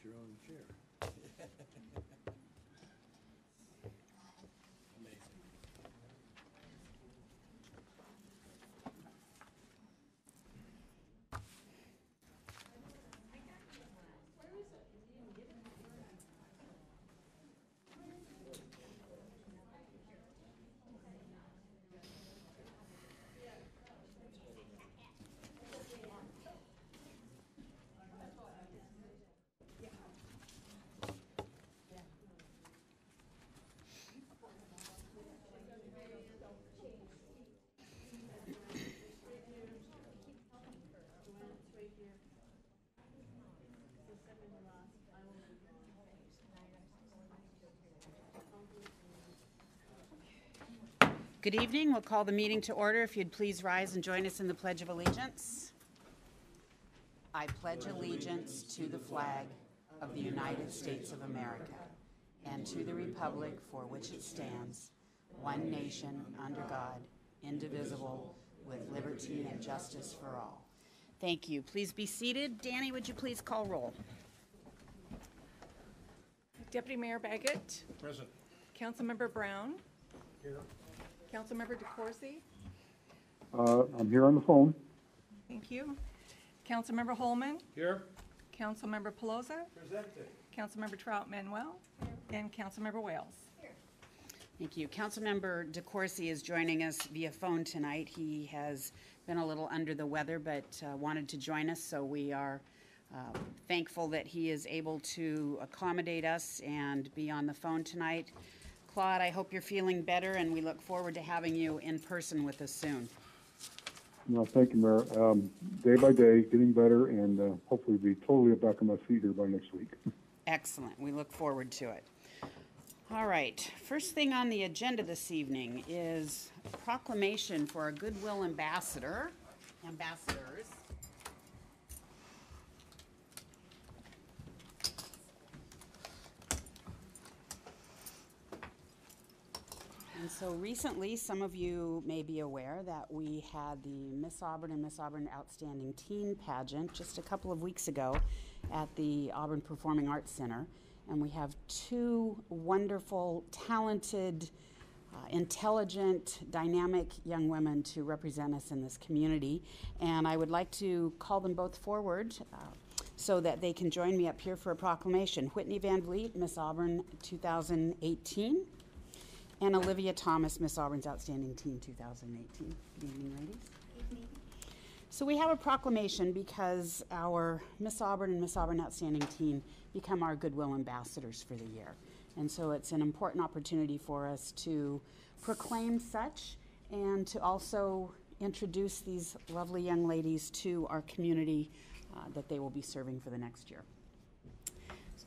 your own chair. Amazing. Good evening. We'll call the meeting to order. If you'd please rise and join us in the Pledge of Allegiance. I pledge allegiance to the flag of the United States of America and to the republic for which it stands, one nation, under God, indivisible, with liberty and justice for all. Thank you. Please be seated. Danny, would you please call roll? Deputy Mayor Baggett. Present. Councilmember Brown. Here. Councilmember DeCoursey. I'm here on the phone. Thank you. Councilmember Holman. Here. Councilmember Pelosa. Presented. Councilmember Trout Manuel. And Councilmember Wales. Thank you. Councilmember DeCoursey is joining us via phone tonight. He has been a little under the weather, but wanted to join us, so we are thankful that he is able to accommodate us and be on the phone tonight. Claude, I hope you're feeling better, and we look forward to having you in person with us soon. No, thank you, Mayor. Day by day, getting better, and hopefully be totally back on my feet here by next week. Excellent. We look forward to it. All right. First thing on the agenda this evening is a proclamation for our Goodwill ambassadors. And so recently, some of you may be aware that we had the Miss Auburn and Miss Auburn Outstanding Teen pageant just a couple of weeks ago at the Auburn Performing Arts Center. And we have two wonderful, talented, intelligent, dynamic young women to represent us in this community. And I would like to call them both forward so that they can join me up here for a proclamation. Whitney Van Vliet, Miss Auburn 2018. And Olivia Thomas, Miss Auburn's Outstanding Teen 2018. Good evening, ladies. Good evening. So we have a proclamation because our Miss Auburn and Miss Auburn Outstanding Teen become our Goodwill ambassadors for the year. And so it's an important opportunity for us to proclaim such and to also introduce these lovely young ladies to our community that they will be serving for the next year.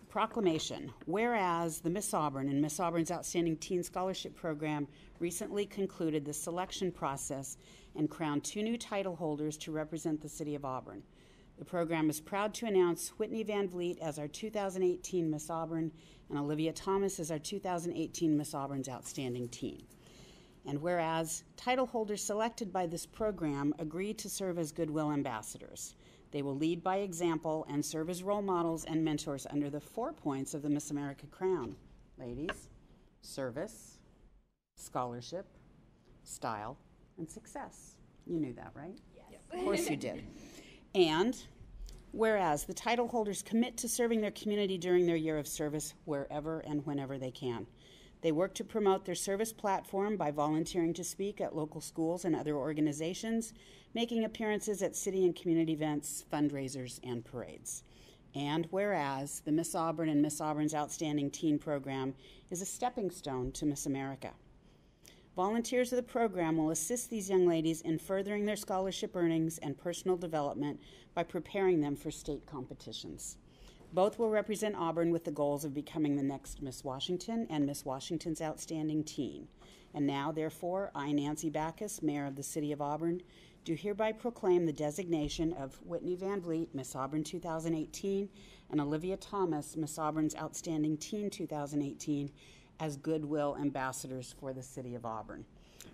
Proclamation. Whereas the Miss Auburn and Miss Auburn's Outstanding Teen Scholarship Program recently concluded the selection process and crowned two new title holders to represent the city of Auburn. The program is proud to announce Whitney Van Vliet as our 2018 Miss Auburn and Olivia Thomas as our 2018 Miss Auburn's Outstanding Teen. And whereas title holders selected by this program agreed to serve as Goodwill ambassadors. They will lead by example and serve as role models and mentors under the 4 points of the Miss America Crown. Ladies, service, scholarship, style, and success. You knew that, right? Yes. Of course you did. And whereas the title holders commit to serving their community during their year of service wherever and whenever they can. They work to promote their service platform by volunteering to speak at local schools and other organizations, making appearances at city and community events, fundraisers, and parades. And whereas the Miss Auburn and Miss Auburn's Outstanding Teen Program is a stepping stone to Miss America. Volunteers of the program will assist these young ladies in furthering their scholarship earnings and personal development by preparing them for state competitions. Both will represent Auburn with the goals of becoming the next Miss Washington and Miss Washington's Outstanding Teen. And now, therefore, I, Nancy Backus, Mayor of the City of Auburn, do hereby proclaim the designation of Whitney Van Vliet, Miss Auburn 2018, and Olivia Thomas, Miss Auburn's Outstanding Teen 2018, as Goodwill ambassadors for the City of Auburn.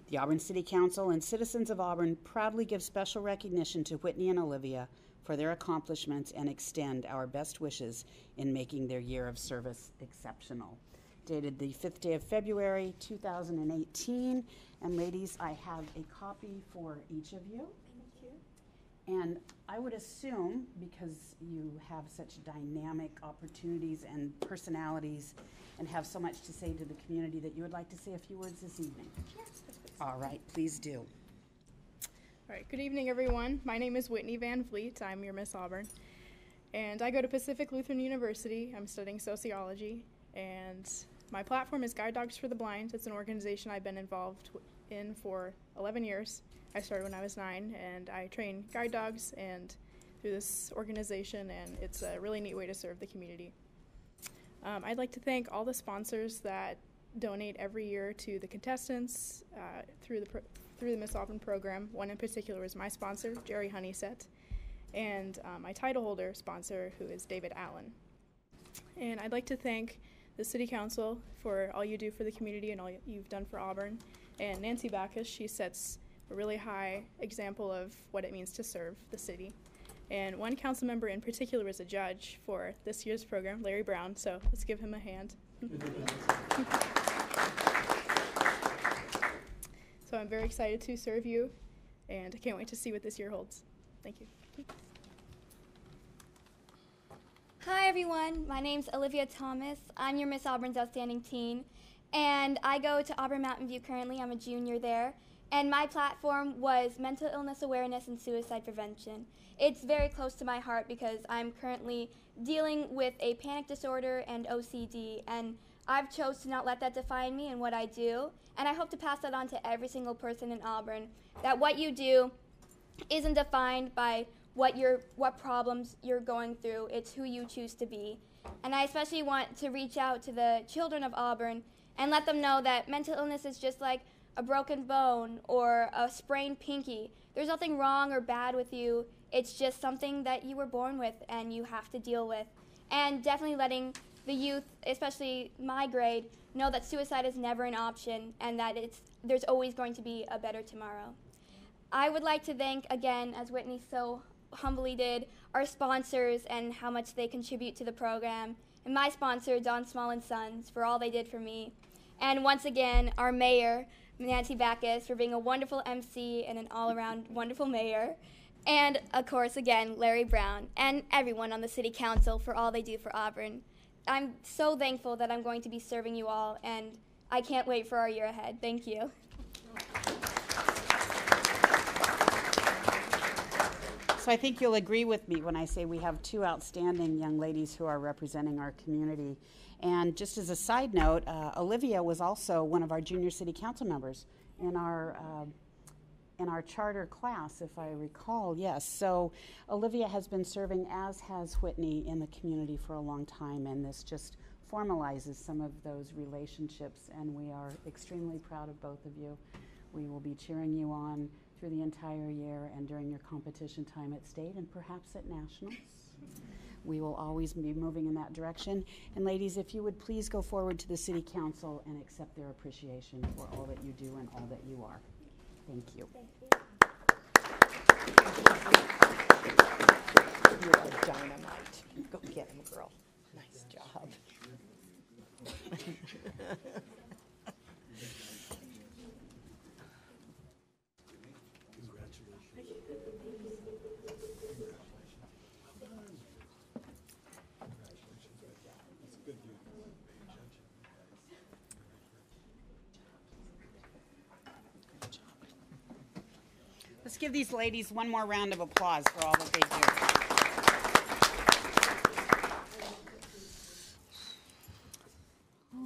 The Auburn City Council and citizens of Auburn proudly give special recognition to Whitney and Olivia for their accomplishments and extend our best wishes in making their year of service exceptional. Dated the 5th day of February, 2018. And ladies, I have a copy for each of you. Thank you. And I would assume, because you have such dynamic opportunities and personalities and have so much to say to the community, that you would like to say a few words this evening. Yes. All right, please do. All right, good evening, everyone. My name is Whitney Van Vliet. I'm your Miss Auburn. And I go to Pacific Lutheran University. I'm studying sociology. And my platform is Guide Dogs for the Blind. It's an organization I've been involved in for 11 years. I started when I was 9, and I train guide dogs and through this organization, and it's a really neat way to serve the community. I'd like to thank all the sponsors that donate every year to the contestants through the Miss Auburn program. One in particular is my sponsor, Jerry Honeysett, and my title holder sponsor, who is David Allen. And I'd like to thank the City Council for all you do for the community and all you've done for Auburn. And Nancy Backus, she sets a really high example of what it means to serve the city. And one council member in particular is a judge for this year's program, Larry Brown, so let's give him a hand. So I'm very excited to serve you, and I can't wait to see what this year holds. Thank you. Hi, everyone. My name's Olivia Thomas. I'm your Miss Auburn's Outstanding Teen, and I go to Auburn Mountain View currently. I'm a junior there, and my platform was mental illness awareness and suicide prevention. It's very close to my heart because I'm currently dealing with a panic disorder and OCD, and I've chose to not let that define me and what I do, and I hope to pass that on to every single person in Auburn, that what you do isn't defined by what problems you're going through. It's who you choose to be. And I especially want to reach out to the children of Auburn and let them know that mental illness is just like a broken bone or a sprained pinky. There's nothing wrong or bad with you. It's just something that you were born with and you have to deal with. And definitely letting the youth, especially my grade, know that suicide is never an option and that there's always going to be a better tomorrow. I would like to thank, again, as Whitney so humbly did, our sponsors and how much they contribute to the program, and my sponsor, Don Small & Sons, for all they did for me. And once again, our mayor, Nancy Backus, for being a wonderful MC and an all-around wonderful mayor. And, of course, again, Larry Brown and everyone on the City Council for all they do for Auburn. I'm so thankful that I'm going to be serving you all, and I can't wait for our year ahead. Thank you. So I think you'll agree with me when I say we have two outstanding young ladies who are representing our community. And just as a side note, Olivia was also one of our junior city council members in our charter class, if I recall. Yes, so Olivia has been serving, as has Whitney, in the community for a long time, and this just formalizes some of those relationships, and we are extremely proud of both of you. We will be cheering you on through the entire year and during your competition time at state and perhaps at nationals. We will always be moving in that direction. And ladies, if you would please go forward to the City Council and accept their appreciation for all that you do and all that you are. Thank you. You are dynamite. Go get him, girl. Nice job. Let's give these ladies one more round of applause for all that they do.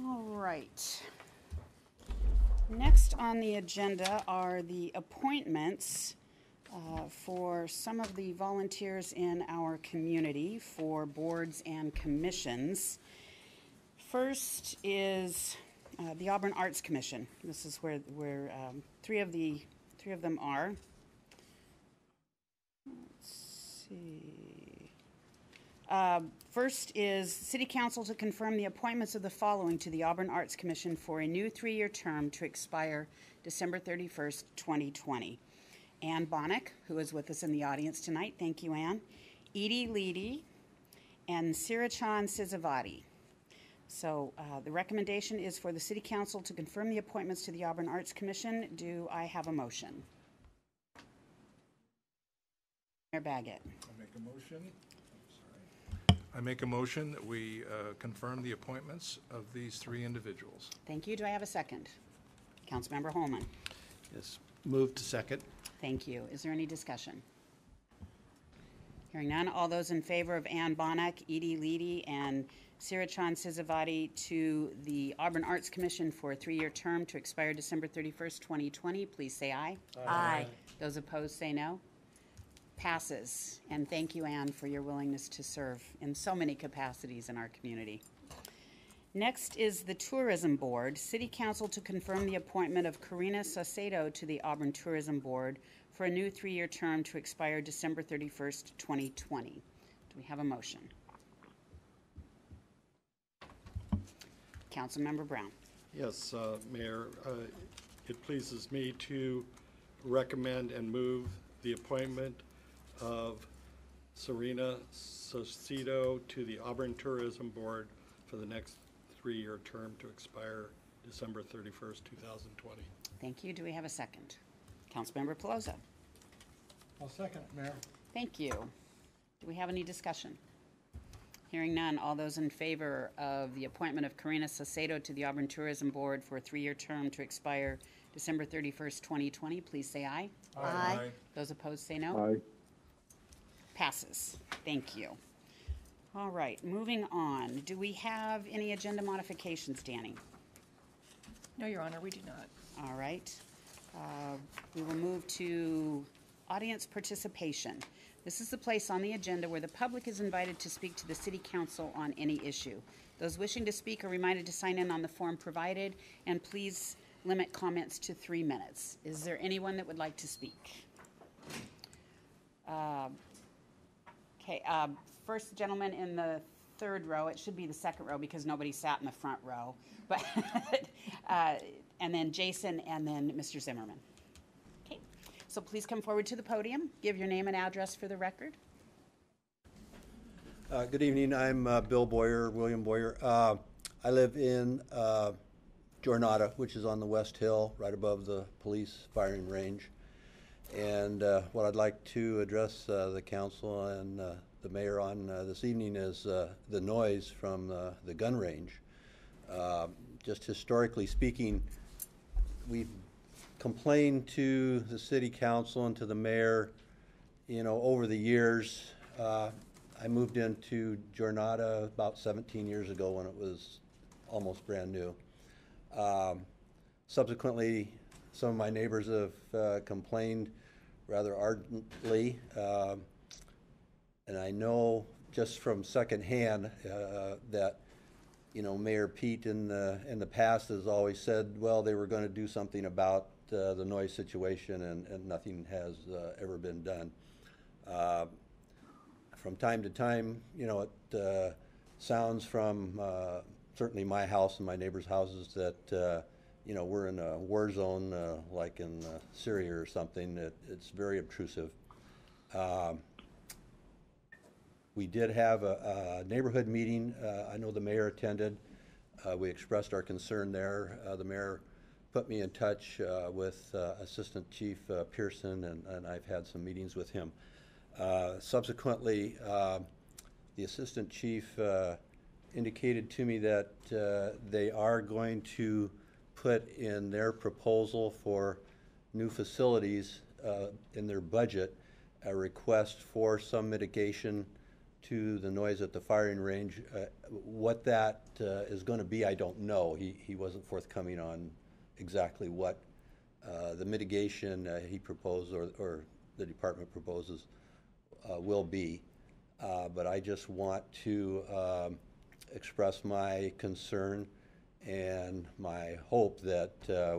All right. Next on the agenda are the appointments for some of the volunteers in our community for boards and commissions. First is the Auburn Arts Commission. This is where three of them are. Let's see. First is City Council to confirm the appointments of the following to the Auburn Arts Commission for a new 3-year term to expire December 31st, 2020. Ann Bonnick, who is with us in the audience tonight. Thank you, Ann. Edie Leedy, and Sirachan Sizavati. So the recommendation is for the City Council to confirm the appointments to the Auburn Arts Commission. Do I have a motion? Mayor Baggett. I make a motion. I make a motion that we confirm the appointments of these 3 individuals. Thank you. Do I have a second? Councilmember Holman. Yes, move to second. Thank you. Is there any discussion? Hearing none, all those in favor of Ann Bonnack, Edie Leedy, and Sirachan Sizavati to the Auburn Arts Commission for a 3-year term to expire December 31st, 2020, please say aye. Aye. Those opposed say no. Passes. And thank you, Ann, for your willingness to serve in so many capacities in our community. Next is the Tourism Board. City Council to confirm the appointment of Karina Saucedo to the Auburn Tourism Board for a new 3-year term to expire December 31st, 2020. Do we have a motion? Councilmember Brown. Yes, Mayor, it pleases me to recommend and move the appointment of Serena Saucedo to the Auburn Tourism Board for the next 3-year term to expire December 31st, 2020. Thank you. Do we have a second? Councilmember Pelosi. I'll second it, Mayor. Thank you. Do we have any discussion? Hearing none, all those in favor of the appointment of Karina Saucedo to the Auburn Tourism Board for a 3-year term to expire December 31st, 2020, please say aye. Aye. Those opposed say no. Aye. Passes. Thank you. All right, moving on. Do we have any agenda modifications, Danny? No, Your Honor, we do not. All right. We will move to audience participation. This is the place on the agenda where the public is invited to speak to the City Council on any issue. Those wishing to speak are reminded to sign in on the form provided, and please limit comments to 3 minutes. Is there anyone that would like to speak? Okay, first gentleman in the 3rd row. It should be the 2nd row because nobody sat in the front row. But and then Jason, and then Mr. Zimmerman. Okay, so please come forward to the podium. Give your name and address for the record. Good evening. I'm Bill Boyer, William Boyer. I live in Jornada, which is on the West Hill, right above the police firing range. And what I'd like to address the council and the mayor on this evening is the noise from the gun range. Just historically speaking, we've complained to the city council and to the mayor, you know, over the years. I moved into Jornada about 17 years ago when it was almost brand new. Subsequently, some of my neighbors have complained rather ardently, and I know just from secondhand that, you know, Mayor Pete in the past has always said, well, they were going to do something about the noise situation, and nothing has ever been done. From time to time, you know, it sounds from certainly my house and my neighbors' houses that you know, we're in a war zone like in Syria or something. It's very obtrusive. We did have a neighborhood meeting. I know the mayor attended. We expressed our concern there. The mayor put me in touch with Assistant Chief Pearson, and I've had some meetings with him. Subsequently, the Assistant Chief indicated to me that they are going to put in their proposal for new facilities in their budget a request for some mitigation to the noise at the firing range. What that is going to be, I don't know. He wasn't forthcoming on exactly what the mitigation he proposed or the department proposes will be. But I just want to express my concern and my hope that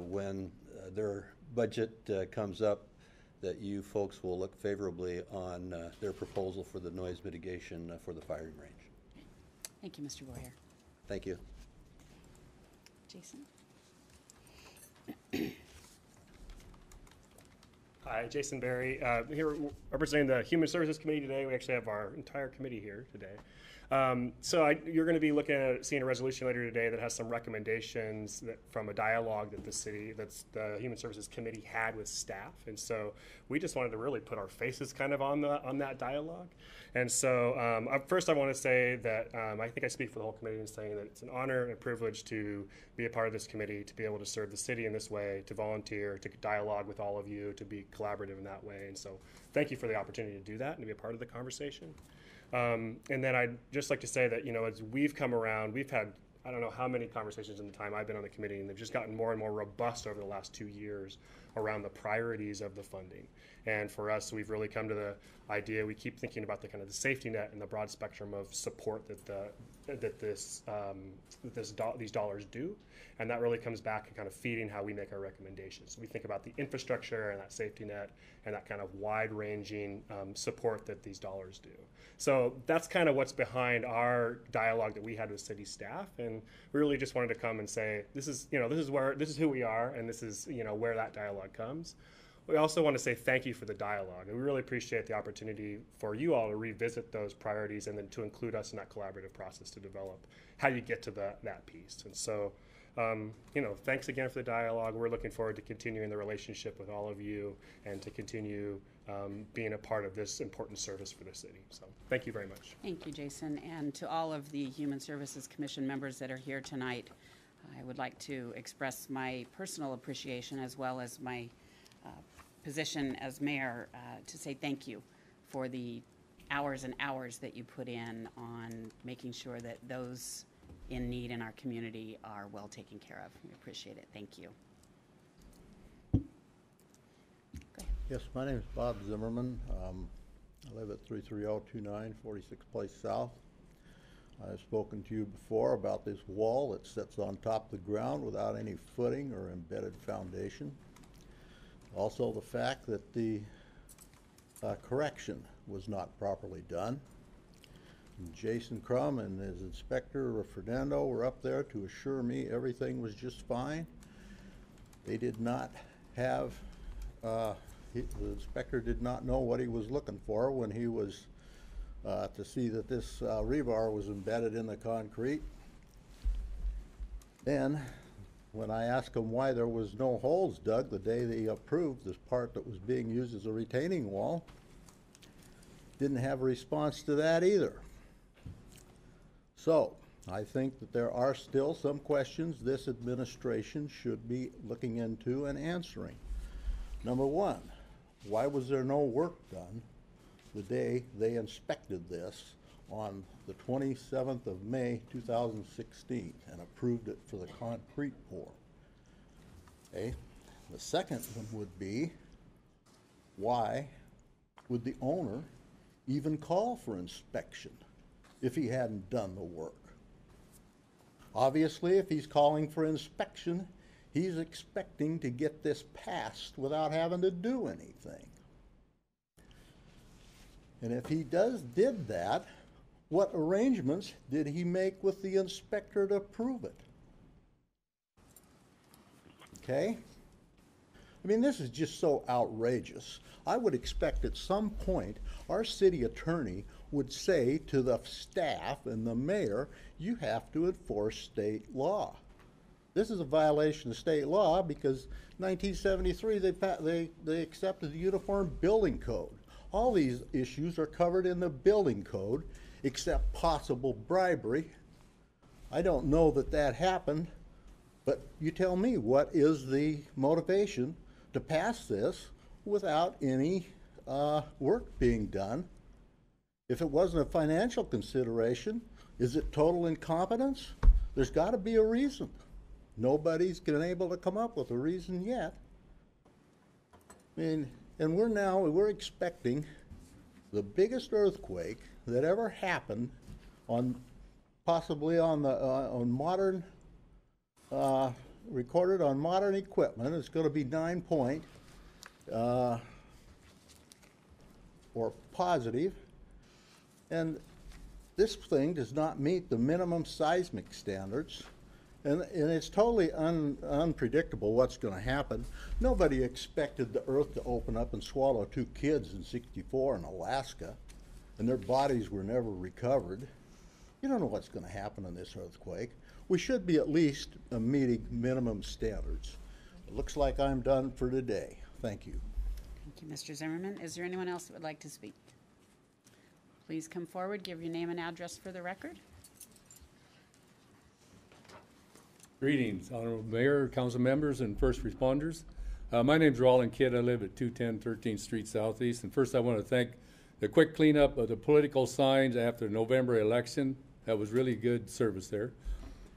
when their budget comes up, that you folks will look favorably on their proposal for the noise mitigation for the firing range. Thank you, Mr. Boyer. Thank you. Jason? Hi, Jason Berry, here representing the Human Services Committee today. We actually have our entire committee here today. You're going to be looking at seeing a resolution later today that has some recommendations from a dialogue that the Human Services Committee had with staff, and so we just wanted to really put our faces kind of on that dialogue. And so first I want to say that I think I speak for the whole committee in saying that it's an honor and a privilege to be a part of this committee, to be able to serve the city in this way, to volunteer, to dialogue with all of you, to be collaborative in that way. And so thank you for the opportunity to do that and to be a part of the conversation. And then I'd just like to say that, as we've come around, we've had, I don't know how many conversations in the time I've been on the committee, and they've just gotten more and more robust over the last 2 years around the priorities of the funding. And for us, we've really come to the idea, we keep thinking about the kind of the safety net and the broad spectrum of support that these dollars do. And that really comes back and kind of feeding how we make our recommendations. So we think about the infrastructure and that safety net and that kind of wide-ranging support that these dollars do. So that's kind of what's behind our dialogue that we had with city staff, and we really just wanted to come and say, this is who we are, and this is where that dialogue comes. We also want to say thank you for the dialogue, and we really appreciate the opportunity for you all to revisit those priorities and then to include us in that collaborative process to develop how you get to that piece. And so, thanks again for the dialogue. We're looking forward to continuing the relationship with all of you and to continue being a part of this important service for the city. So thank you very much. Thank you, Jason. And to all of the Human Services Commission members that are here tonight, I would like to express my personal appreciation as well as my position as mayor to say thank you for the hours and hours that you put in on making sure that those in need in our community are well taken care of. We appreciate it. Thank you. Yes, my name is Bob Zimmerman. I live at 33029 46th Place South. I've spoken to you before about this wall that sits on top of the ground without any footing or embedded foundation. Also the fact that the correction was not properly done. And Jason Crum and his inspector Fernando were up there to assure me everything was just fine. They did not have, the inspector did not know what he was looking for when he was to see that this rebar was embedded in the concrete. Then when I asked him why there was no holes dug the day they approved this part that was being used as a retaining wall, didn't have a response to that either. So I think that there are still some questions this administration should be looking into and answering. Number one, why was there no work done the day they inspected this on the 27th of May 2016 and approved it for the concrete pour? Okay. The second one would be, why would the owner even call for inspection if he hadn't done the work? Obviously, if he's calling for inspection, he's expecting to get this passed without having to do anything. And if he did that, what arrangements did he make with the inspector to prove it? Okay? I mean, this is just so outrageous. I would expect at some point our city attorney would say to the staff and the mayor, you have to enforce state law. This is a violation of state law because 1973 they accepted the Uniform Building Code. All these issues are covered in the building code except possible bribery. I don't know that that happened, but you tell me, what is the motivation to pass this without any work being done? If it wasn't a financial consideration, is it total incompetence? There's got to be a reason. Nobody's been able to come up with a reason yet. I mean, and we're expecting the biggest earthquake that ever happened possibly on modern, recorded on modern equipment. It's going to be 9 point or positive. And this thing does not meet the minimum seismic standards. And it's totally unpredictable what's going to happen. Nobody expected the earth to open up and swallow 2 kids in '64 in Alaska, and their bodies were never recovered. You don't know what's going to happen in this earthquake. We should be at least meeting minimum standards. It looks like I'm done for today. Thank you. Thank you, Mr. Zimmerman. Is there anyone else that would like to speak? Please come forward, give your name and address for the record. Greetings, Honorable Mayor, council members, and first responders. My name's Roland Kidd. I live at 210 13th Street Southeast. And first I want to thank the quick cleanup of the political signs after the November election. That was really good service there.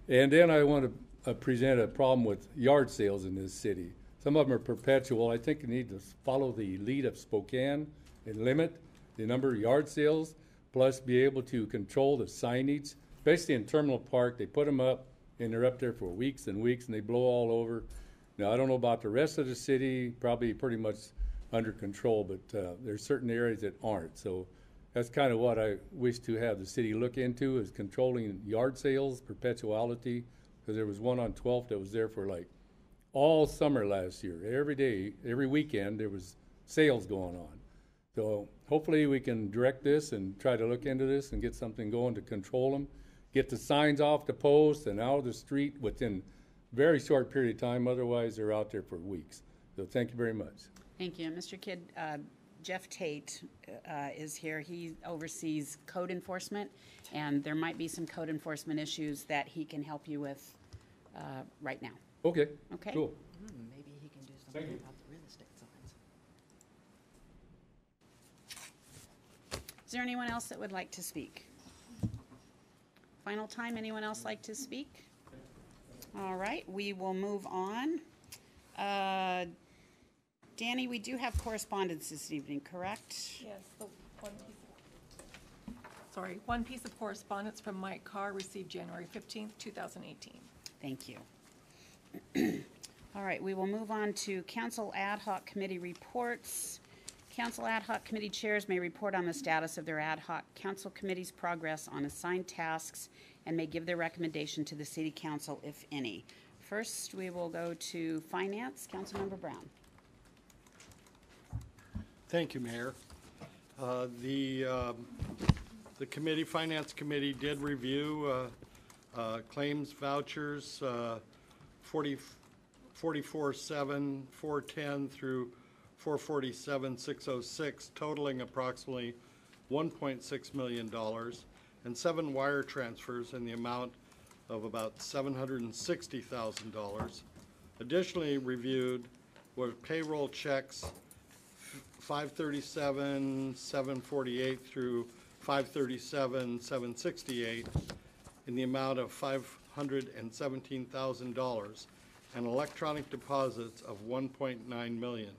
And then I want to present a problem with yard sales in this city. Some of them are perpetual. I think we need to follow the lead of Spokane and limit the number of yard sales, plus be able to control the signage, especially in Terminal Park. They put them up, and they're up there for weeks and weeks, and they blow all over. Now, I don't know about the rest of the city, probably pretty much under control, but there's certain areas that aren't. So that's kind of what I wish to have the city look into, is controlling yard sales, perpetuality, because there was one on 12th that was there for like all summer last year. Every day, every weekend, there was sales going on. So hopefully we can direct this and try to look into this and get something going to control them. Get the signs off the post and out of the street within a very short period of time. Otherwise, they're out there for weeks. So thank you very much. Thank you. Mr. Kidd, Jeff Tate is here. He oversees code enforcement, and there might be some code enforcement issues that he can help you with right now. Okay. Okay. Cool. Maybe he can do something about the real estate signs. Is there anyone else that would like to speak? Final time, anyone else like to speak? All right, we will move on. Danny, we do have correspondence this evening, correct? Yes, one piece of correspondence from Mike Carr received January 15th, 2018. Thank you. All right, we will move on to Council Ad Hoc Committee reports. Council Ad Hoc Committee chairs may report on the status of their ad hoc council committee's progress on assigned tasks and may give their recommendation to the City Council, if any. First, we will go to Finance. Councilmember Brown. Thank you, Mayor. The Finance Committee did review claims vouchers 44-7, 410 through 447-606, totaling approximately $1.6 million, and 7 wire transfers in the amount of about $760,000. Additionally reviewed were payroll checks 537-748 through 537-768 in the amount of $517,000, and electronic deposits of $1.9 million.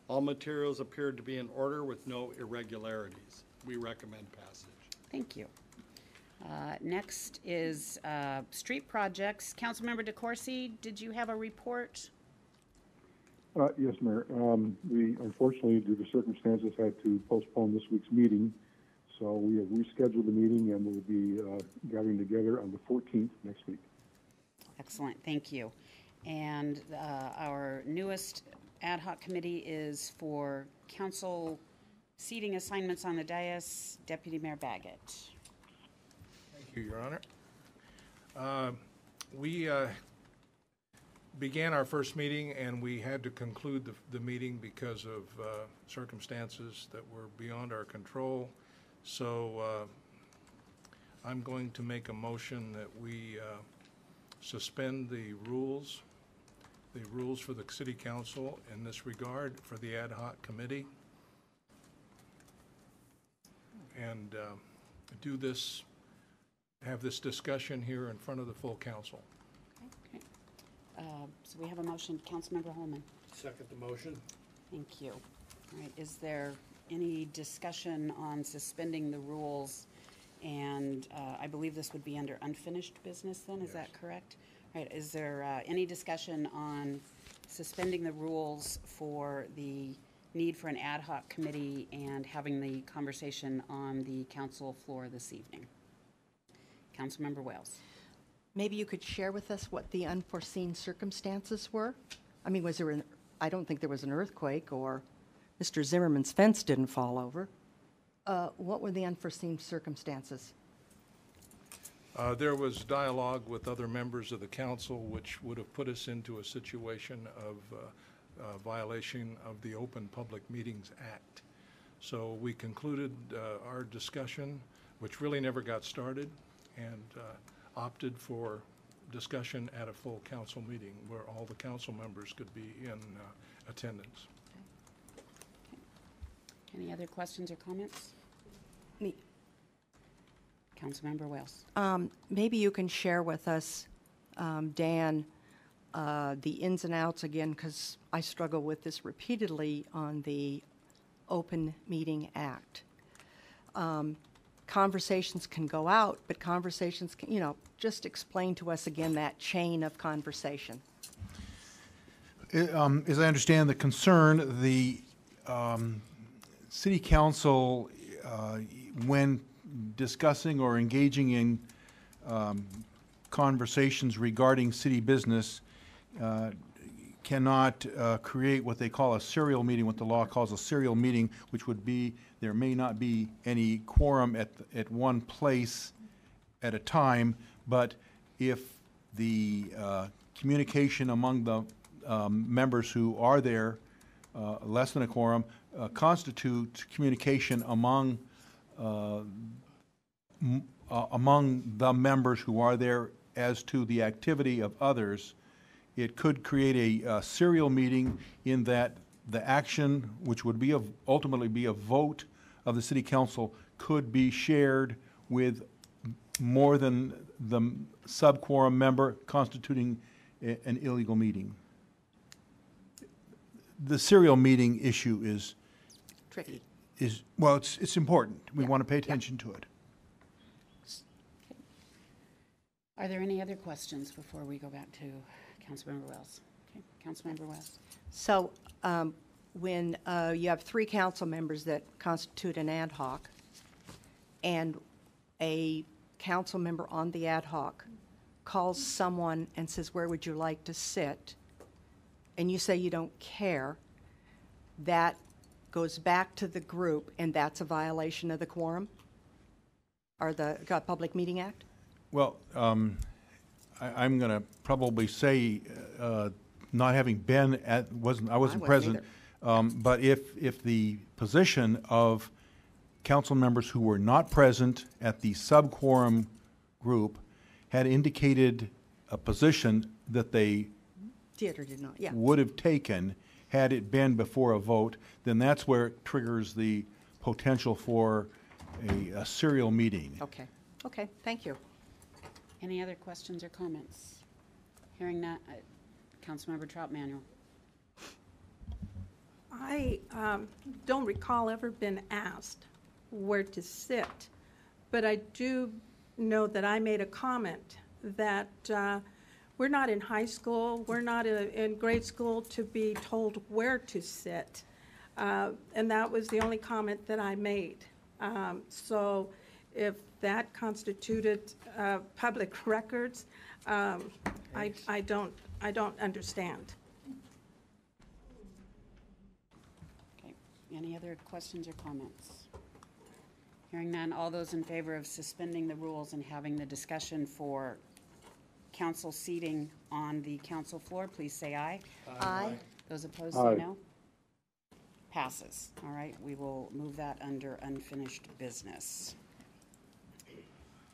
All materials appeared to be in order with no irregularities. We recommend passage. Thank you. Next is street projects. Councilmember DeCoursey, did you have a report? Yes, Mayor. We unfortunately, due to circumstances, had to postpone this week's meeting. So we have rescheduled the meeting, and we'll be gathering together on the 14th next week. Excellent, thank you. And our newest ad hoc committee is for council seating assignments on the dais. Deputy Mayor Baggett. Thank you, Your Honor. We began our first meeting, and we had to conclude the meeting because of circumstances that were beyond our control. So I'm going to make a motion that we suspend the rules for the City Council in this regard for the ad hoc committee, and have this discussion here in front of the full council. Okay. So we have a motion. Councilmember Holman. Second the motion. Thank you. All right. Is there any discussion on suspending the rules? And I believe this would be under unfinished business then, is that correct? All right, is there any discussion on suspending the rules for the need for an ad hoc committee and having the conversation on the council floor this evening? Councilmember Wales. Maybe you could share with us what the unforeseen circumstances were? I mean, was there an, I don't think there was an earthquake or Mr. Zimmerman's fence didn't fall over. What were the unforeseen circumstances? There was dialogue with other members of the council, which would have put us into a situation of violation of the Open Public Meetings Act. So we concluded our discussion, which really never got started, and opted for discussion at a full council meeting where all the council members could be in attendance. Any other questions or comments? Me. Councilmember Wells. Maybe you can share with us, Dan, the ins and outs again, because I struggle with this repeatedly on the Open Meeting Act. Conversations can go out, but conversations can, you know, just explain to us again that chain of conversation. As I understand the concern, the City Council, when discussing or engaging in conversations regarding city business, cannot create what they call a serial meeting, what the law calls a serial meeting, which would be there may not be any quorum at one place at a time, but if the communication among the members who are there, less than a quorum, constitutes communication among the members who are there as to the activity of others, it could create a serial meeting in that the action, which would be ultimately be a vote of the City Council, could be shared with more than the sub-quorum member, constituting an illegal meeting. The serial meeting issue is Tricky. Well, it's important. We want to pay attention to it. Are there any other questions before we go back to Councilmember Wells? Okay, Councilmember Wells. So when you have 3 council members that constitute an ad hoc, and a council member on the ad hoc calls someone and says, where would you like to sit? And you say you don't care, that goes back to the group, and that's a violation of the quorum or the Public Meeting Act? Well, I'm going to probably say, not having been at, I wasn't present, but if the position of council members who were not present at the sub-quorum group had indicated a position that they did or did not, yeah, would have taken had it been before a vote, then that's where it triggers the potential for a serial meeting. Okay. Okay, thank you. Any other questions or comments? Hearing that, Councilmember Trout-Manuel. I don't recall ever been asked where to sit, but I do know that I made a comment that we're not in high school, we're not in grade school to be told where to sit, and that was the only comment that I made. So if that constituted public records, I don't understand. Okay. Any other questions or comments? Hearing none, all those in favor of suspending the rules and having the discussion for council seating on the council floor, please say aye. Aye. Those opposed Aye. say no. Passes. All right, we will move that under unfinished business.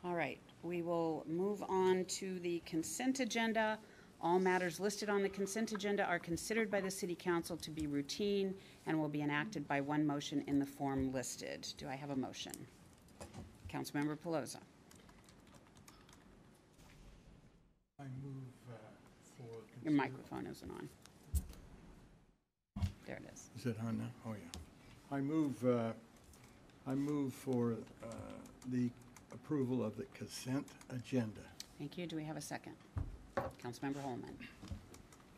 All right, we will move on to the consent agenda. All matters listed on the consent agenda are considered by the City Council to be routine and will be enacted by one motion in the form listed. Do I have a motion? Councilmember Pelosi. I move for... Your microphone isn't on. There it is. Is it on now? Oh, yeah. I move for the approval of the consent agenda. Thank you. Do we have a second? Councilmember Holman.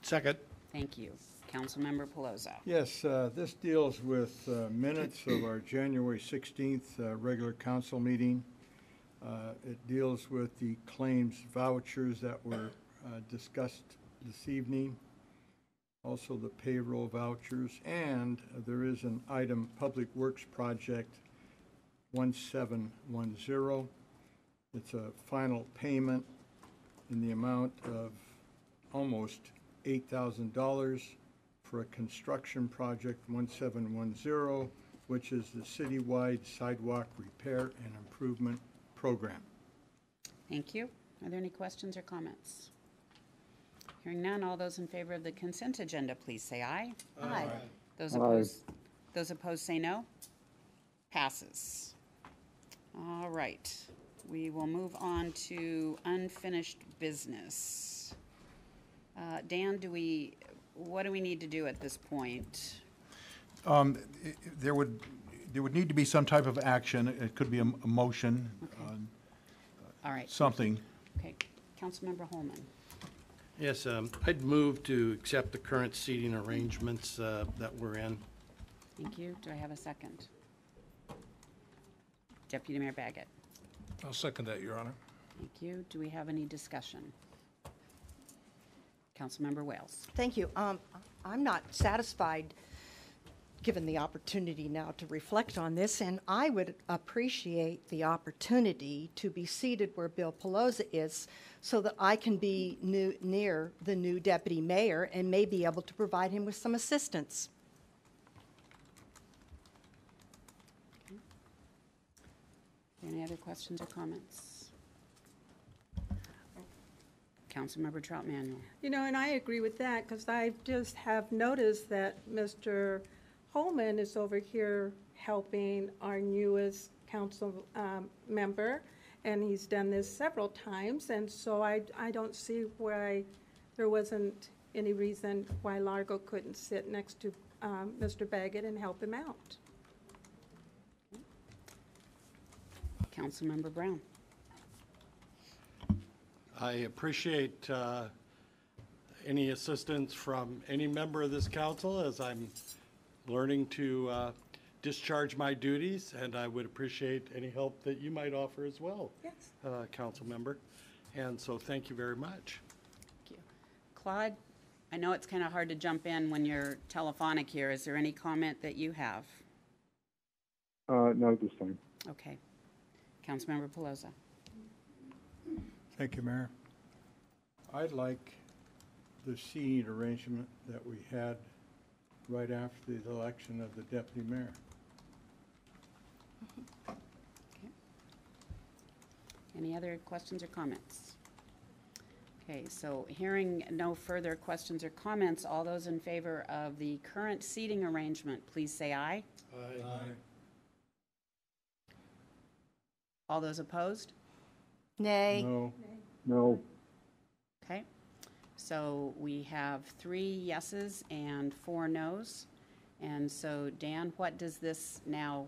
Second. Thank you. Councilmember Pelosi. Yes, this deals with minutes of our January 16th regular council meeting. It deals with the claims vouchers that were discussed this evening, also the payroll vouchers, and there is an item, Public Works Project 1710. It's a final payment in the amount of almost $8,000 for a construction project 1710, which is the citywide sidewalk repair and improvement program. Thank you. Are there any questions or comments? Hearing none, all those in favor of the consent agenda, please say aye. Aye. Those opposed, those opposed say no. Passes. All right. We will move on to unfinished business. Dan, what do we need to do at this point? There would need to be some type of action. It could be a motion. Okay. All right. Something. Okay. Councilmember Holman. Yes, I'd move to accept the current seating arrangements that we're in. Thank you. Do I have a second? Deputy Mayor Baggett. I'll second that, Your Honor. Thank you. Do we have any discussion? Councilmember Wales. Thank you. I'm not satisfied, given the opportunity now to reflect on this, and I would appreciate the opportunity to be seated where Bill Pelosi is so that I can be near the new deputy mayor and may be able to provide him with some assistance. Okay. Any other questions or comments? Councilmember Trout Manuel. You know, and I agree with that because I just have noticed that Mr. Holman is over here helping our newest council member, and he's done this several times, and so I don't see why there wasn't any reason why Largo couldn't sit next to Mr. Baggett and help him out. Councilmember Brown. I appreciate any assistance from any member of this council as I'm learning to discharge my duties, and I would appreciate any help that you might offer as well, yes, council member. And so thank you very much. Thank you. Claude, I know it's kind of hard to jump in when you're telephonic here. Is there any comment that you have? Not at this time. Okay. Councilmember Pelosi. Thank you, Mayor. I'd like the seating arrangement that we had right after the election of the deputy mayor. Okay. Any other questions or comments? Okay, so hearing no further questions or comments, all those in favor of the current seating arrangement, please say aye. Aye. All those opposed? Nay. No. No. Okay, so we have 3 yeses and 4 nos. And so, Dan, what does this now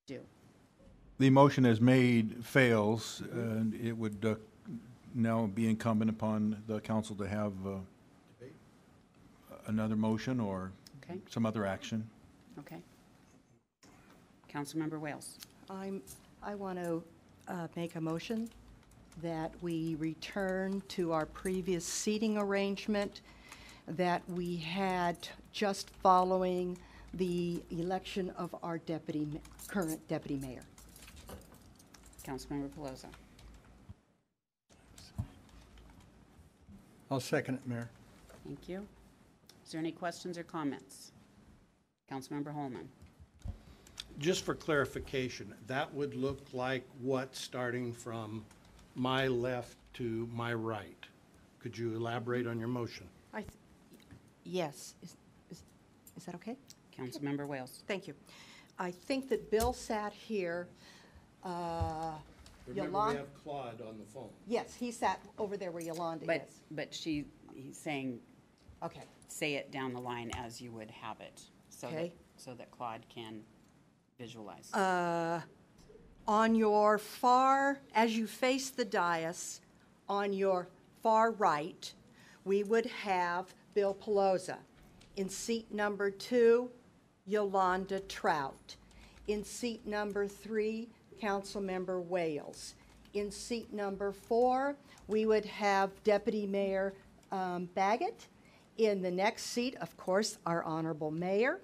do? The motion as made fails, and it would now be incumbent upon the council to have another motion or Okay. some other action. Okay. Councilmember Wales. I want to make a motion that we return to our previous seating arrangement that we had just following the election of our current deputy mayor. Councilmember Pelosi. I'll second it, Mayor. Thank you. Is there any questions or comments? Councilmember Holman. Just for clarification, that would look like what, starting from my left to my right? Could you elaborate on your motion? Yes. Is that okay? Councilmember Wales. Thank you. I think that Bill sat here. Remember, we have Claude on the phone. Yes, he sat over there where Yolanda is. But he's saying, Okay. say it down the line as you would have it, Okay. so that Claude can visualize. On your far, as you face the dais, on your far right, we would have Bill Pelosi. In seat number 2, Yolanda Trout. In seat number 3, Councilmember Wales. In seat number 4, we would have Deputy Mayor Baggett. In the next seat, of course, our Honorable Mayor.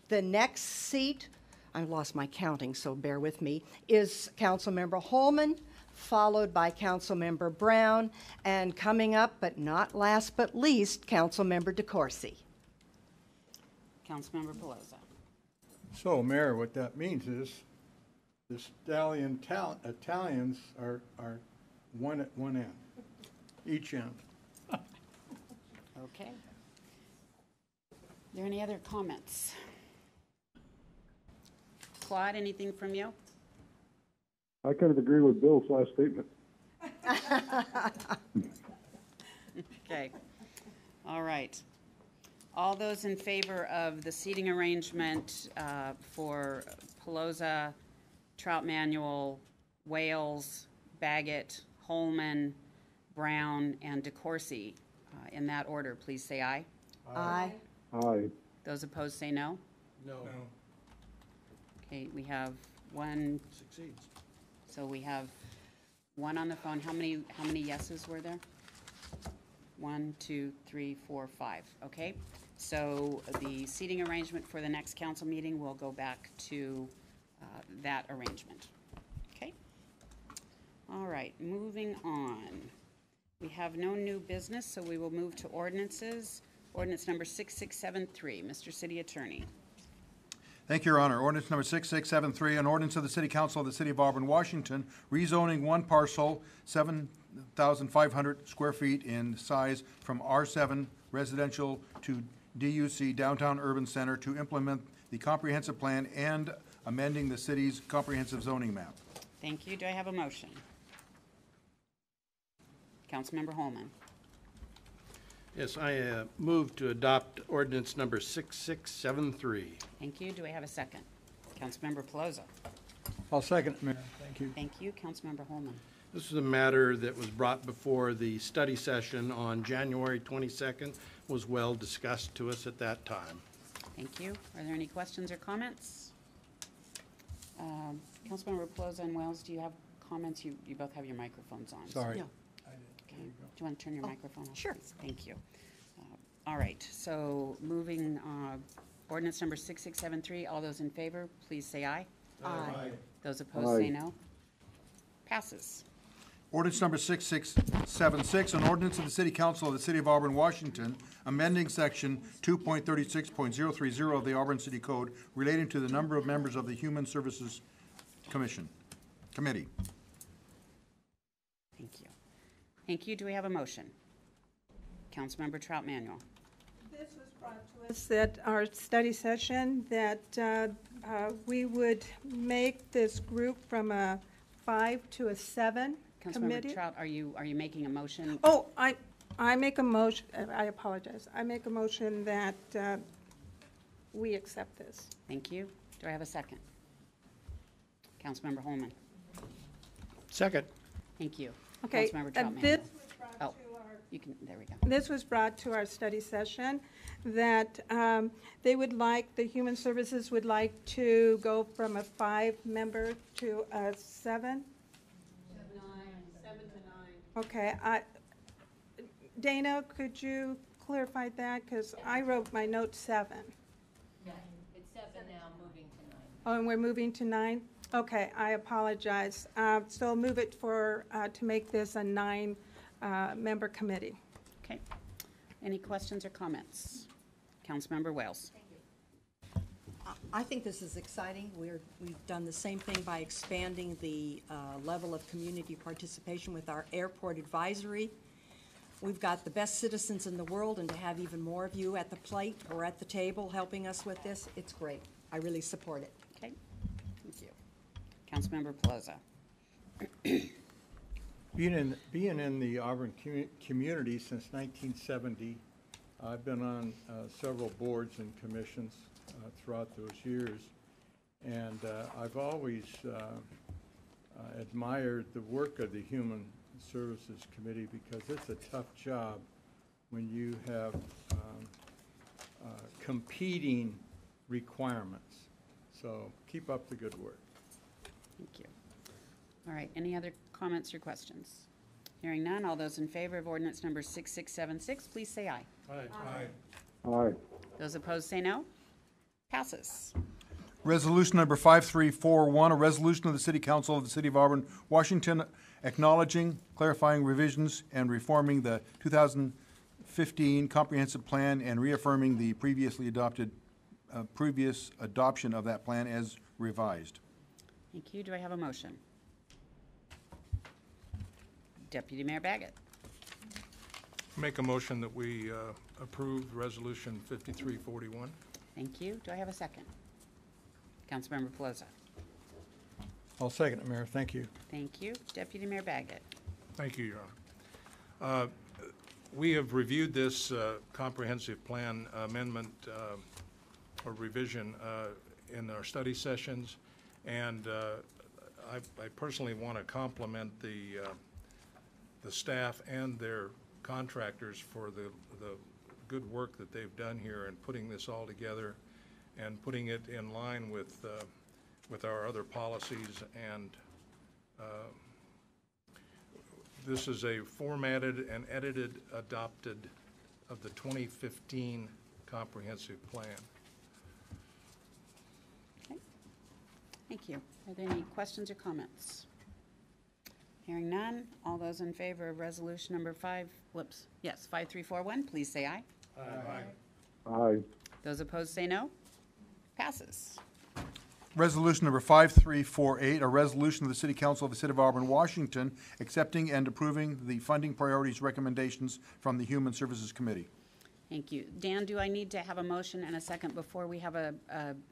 The next seat, I lost my counting, so bear with me, is Councilmember Holman, followed by Councilmember Brown, and coming up, but not last but least, Councilmember DeCoursey. Councilmember Pelosi. So, Mayor, what that means is the stallion Italians are one at one end, each end. Okay. Are there any other comments? Claude, anything from you? I kind of agree with Bill's last statement. Okay. All right. All those in favor of the seating arrangement for Pelosi, Trout Manuel, Wales, Baggett, Holman, Brown, and DeCoursey, in that order, please say aye. Aye. Aye. Those opposed say no. No. Okay, we have one. Succeeds. So we have one on the phone. How many yeses were there? 1, 2, 3, 4, 5. Okay, so the seating arrangement for the next council meeting will go back to that arrangement. Okay. All right, moving on. We have no new business, so we will move to ordinances. Ordinance number 6673. Mr. City Attorney. Thank you, Your Honor. Ordinance number 6673, an ordinance of the City Council of the City of Auburn, Washington, rezoning one parcel, 7,500 square feet in size from R7 residential to DUC, Downtown Urban Center, to implement the comprehensive plan and amending the city's comprehensive zoning map. Thank you. Do I have a motion? Councilmember Holman. Yes, I move to adopt ordinance number 6673. Thank you. Do I have a second? Councilmember Pelosi. I'll second it, Mayor. Thank you. Thank you. Councilmember Holman. This is a matter that was brought before the study session on January 22nd, was well discussed to us at that time. Thank you. Are there any questions or comments? Councilmember Pelosi and Wells, do you have comments? You both have your microphones on. Sorry. No. Okay. Do you want to turn your microphone off? Sure. Please? Thank you. All right, so moving, ordinance number 6673, all those in favor, please say aye. Aye. Those opposed Aye. say no. Passes. Ordinance number 6676, an ordinance of the City Council of the City of Auburn, Washington, amending section 2.36.030 of the Auburn City Code relating to the number of members of the Human Services Committee. Thank you. Thank you. Do we have a motion? Councilmember Trout Manuel. This was brought to us at our study session that we would make this group from a 5 to a 7 committee. Councilmember Trout, are you making a motion? Oh, I make a motion, I apologize. I make a motion that we accept this. Thank you. Do I have a second? Councilmember Holman. Second. Thank you. Okay, Councilmember Trout this Manuel. was brought Oh, to our you can, there we go. This was brought to our study session, that they would like, the Human Services would like to go from a 5-member to a 7? 7 to 9. Okay, Dana, could you clarify that? Because I wrote my note 7. Yeah, it's 7 now, moving to 9. Oh, and we're moving to 9? Okay, I apologize. So I'll move it for, to make this a 9-member committee. Okay. Any questions or comments? Councilmember Wales. I think this is exciting. We've done the same thing by expanding the level of community participation with our airport advisory. We've got the best citizens in the world, and to have even more of you at the plate or at the table helping us with this, it's great. I really support it. Okay. Thank you. Councilmember Pelosi. Being in the Auburn community since 1970, I've been on several boards and commissions throughout those years, and I've always admired the work of the Human Services Committee, because it's a tough job when you have competing requirements. So keep up the good work. Thank you. All right, any other comments or questions? Hearing none, all those in favor of ordinance number 6676, please say aye. Aye. Aye. Those opposed say no. Passes. Resolution number 5341, a resolution of the City Council of the City of Auburn, Washington, acknowledging, clarifying revisions, and reforming the 2015 Comprehensive Plan and reaffirming the previously adopted, previous adoption of that plan as revised. Thank you. Do I have a motion? Deputy Mayor Baggett. Make a motion that we approve Resolution 5341. Thank you. Do I have a second? Councilmember Pelosi. I'll second it, Mayor. Thank you. Thank you. Deputy Mayor Baggett. Thank you, Your Honor. We have reviewed this comprehensive plan amendment or revision in our study sessions, and I personally want to compliment the staff and their contractors for the good work that they've done here in putting this all together and putting it in line with our other policies. And this is a formatted and edited adopted of the 2015 comprehensive plan. Okay. Thank you. Are there any questions or comments? Hearing none, all those in favor of resolution number 5341, please say aye. Aye. Aye. Those opposed say no. Passes. Resolution number 5348, a resolution of the City Council of the City of Auburn, Washington, accepting and approving the funding priorities recommendations from the Human Services Committee. Thank you. Dan, do I need to have a motion and a second before we have a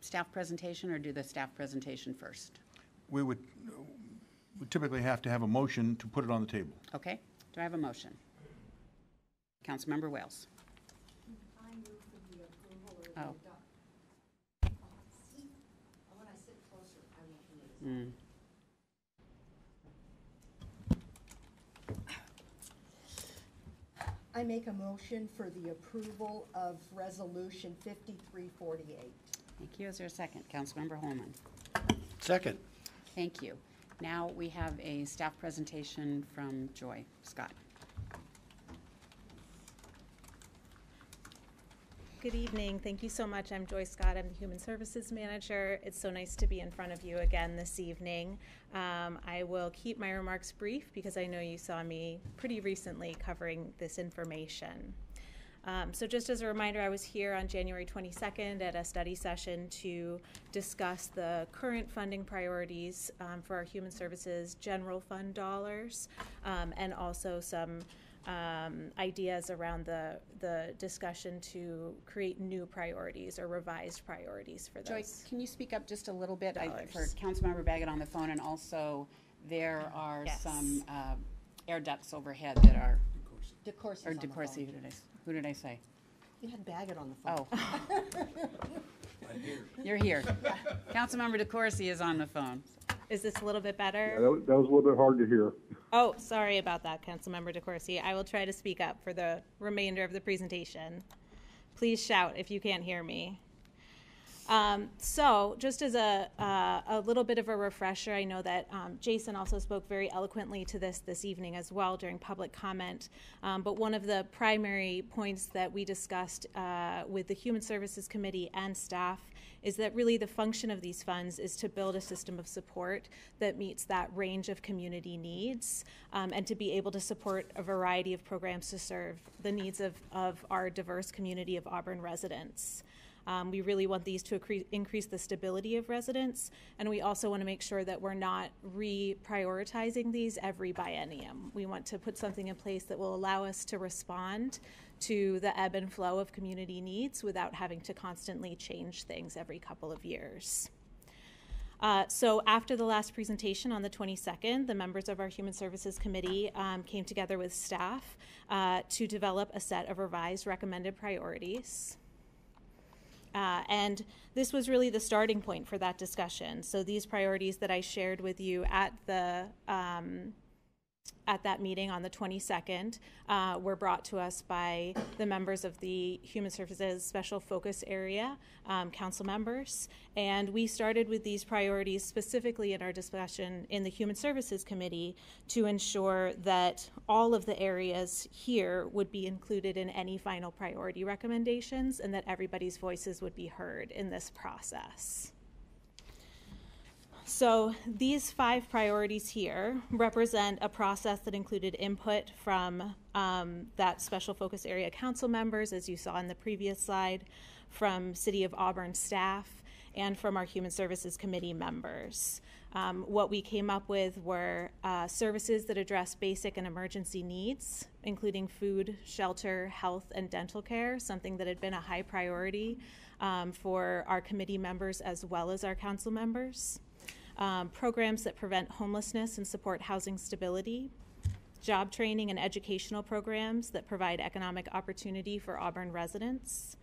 staff presentation, or do the staff presentation first? We would typically have to have a motion to put it on the table. Okay. Do I have a motion? Councilmember Wales. I move for the approval or Oh. When I sit closer, I won't need it. I make a motion for the approval of Resolution 5348. Thank you. Is there a second? Councilmember Holman. Second. Thank you. Now we have a staff presentation from Joy Scott. Good evening. Thank you so much. I'm Joy Scott. I'm the Human Services Manager. It's so nice to be in front of you again this evening. I will keep my remarks brief because I know you saw me pretty recently covering this information. So just as a reminder, I was here on January 22nd at a study session to discuss the current funding priorities for our Human Services General Fund dollars, and also some ideas around the discussion to create new priorities or revised priorities for those. Joy, can you speak up just a little bit for Councilmember Baggett on the phone, and also there are some air ducts overhead that are DeCourcy's or on the DeCourcy. phone. Who did I say? You had Baggett on the phone. Oh. You're here. Councilmember DeCourcy is on the phone. Is this a little bit better? Yeah, that was a little bit hard to hear. Oh, sorry about that, Councilmember DeCourcy. I will try to speak up for the remainder of the presentation. Please shout if you can't hear me. So just as a little bit of a refresher, I know that Jason also spoke very eloquently to this evening as well during public comment. But one of the primary points that we discussed with the Human Services Committee and staff is that really the function of these funds is to build a system of support that meets that range of community needs, and to be able to support a variety of programs to serve the needs of our diverse community of Auburn residents. We really want these to increase the stability of residents, and we also want to make sure that we're not reprioritizing these every biennium. We want to put something in place that will allow us to respond to the ebb and flow of community needs without having to constantly change things every couple of years. So after the last presentation on the 22nd, the members of our Human Services Committee came together with staff to develop a set of revised recommended priorities. And this was really the starting point for that discussion. So these priorities that I shared with you at the at that meeting on the 22nd were brought to us by the members of the Human Services Special Focus Area, council members. And we started with these priorities specifically in our discussion in the Human Services Committee to ensure that all of the areas here would be included in any final priority recommendations and that everybody's voices would be heard in this process. So these 5 priorities here represent a process that included input from that special focus area council members, as you saw in the previous slide, from City of Auburn staff, and from our Human Services Committee members. What we came up with were services that address basic and emergency needs, including food, shelter, health, and dental care, something that had been a high priority for our committee members as well as our council members. Programs that prevent homelessness and support housing stability, job training and educational programs that provide economic opportunity for Auburn residents,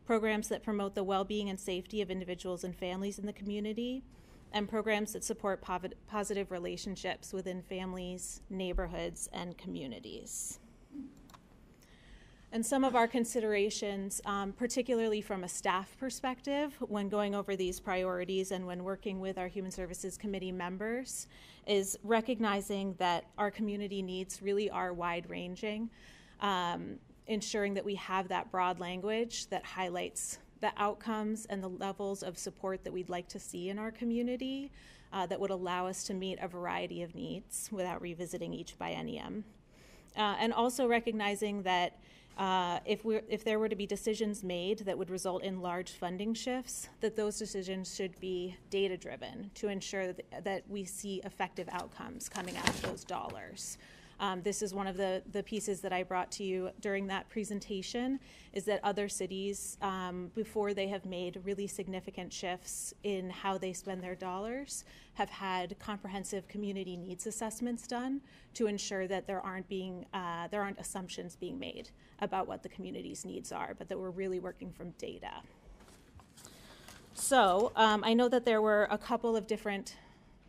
programs that promote the well-being and safety of individuals and families in the community, and programs that support positive relationships within families, neighborhoods, and communities. And some of our considerations, particularly from a staff perspective, when going over these priorities and when working with our Human Services Committee members, is recognizing that our community needs really are wide-ranging, ensuring that we have that broad language that highlights the outcomes and the levels of support that we'd like to see in our community that would allow us to meet a variety of needs without revisiting each biennium. And also recognizing that if there were to be decisions made that would result in large funding shifts, that those decisions should be data-driven to ensure that we see effective outcomes coming out of those dollars. This is one of the pieces that I brought to you during that presentation, is that other cities, before they have made really significant shifts in how they spend their dollars, have had comprehensive community needs assessments done to ensure that there aren't assumptions being made about what the community's needs are, but that we're really working from data. So I know that there were a couple of different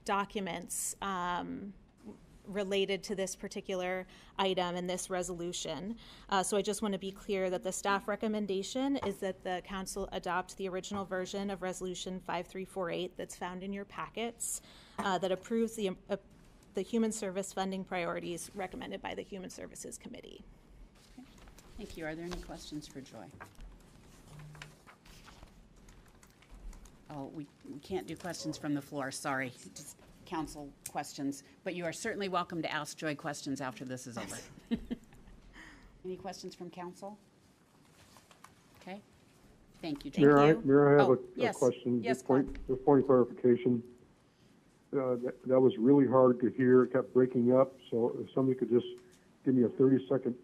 documents related to this particular item in this resolution. So I just want to be clear that the staff recommendation is that the council adopt the original version of Resolution 5348 that's found in your packets that approves the human service funding priorities recommended by the Human Services Committee. Okay. Thank you. Are there any questions for Joy? Oh, we can't do questions from the floor, sorry. Just council questions, but you are certainly welcome to ask Joy questions after this is over. Any questions from council? Okay. Thank you. Mayor, I have yes. a question. Yes, Just point of clarification. That was really hard to hear. It kept breaking up. So if somebody could just give me a 30-second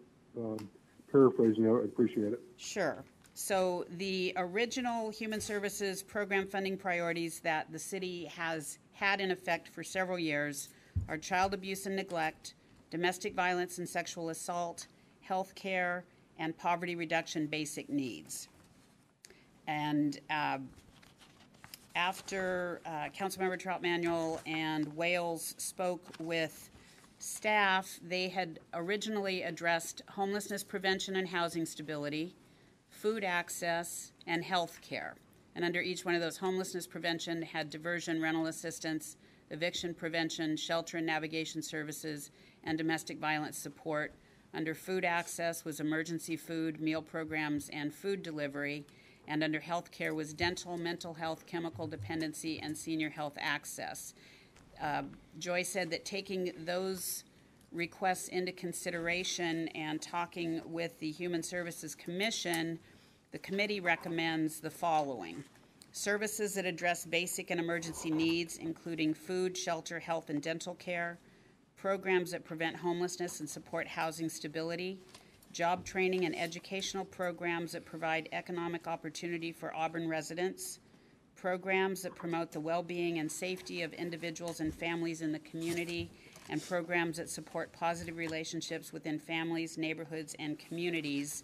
paraphrasing, I would appreciate it. Sure. So the original Human Services program funding priorities that the city has had in effect for several years are child abuse and neglect, domestic violence and sexual assault, health care, and poverty reduction basic needs. And after Councilmember Troutmanuel and Wales spoke with staff, they had originally addressed homelessness prevention and housing stability, food access, and health care. And under each one of those, homelessness prevention had diversion, rental assistance, eviction prevention, shelter and navigation services, and domestic violence support. Under food access was emergency food, meal programs, and food delivery. And under health care was dental, mental health, chemical dependency, and senior health access. Joy said that taking those requests into consideration and talking with the Human Services Commission, the committee recommends the following: services that address basic and emergency needs, including food, shelter, health, and dental care, programs that prevent homelessness and support housing stability, job training and educational programs that provide economic opportunity for Auburn residents, programs that promote the well-being and safety of individuals and families in the community, and programs that support positive relationships within families, neighborhoods, and communities.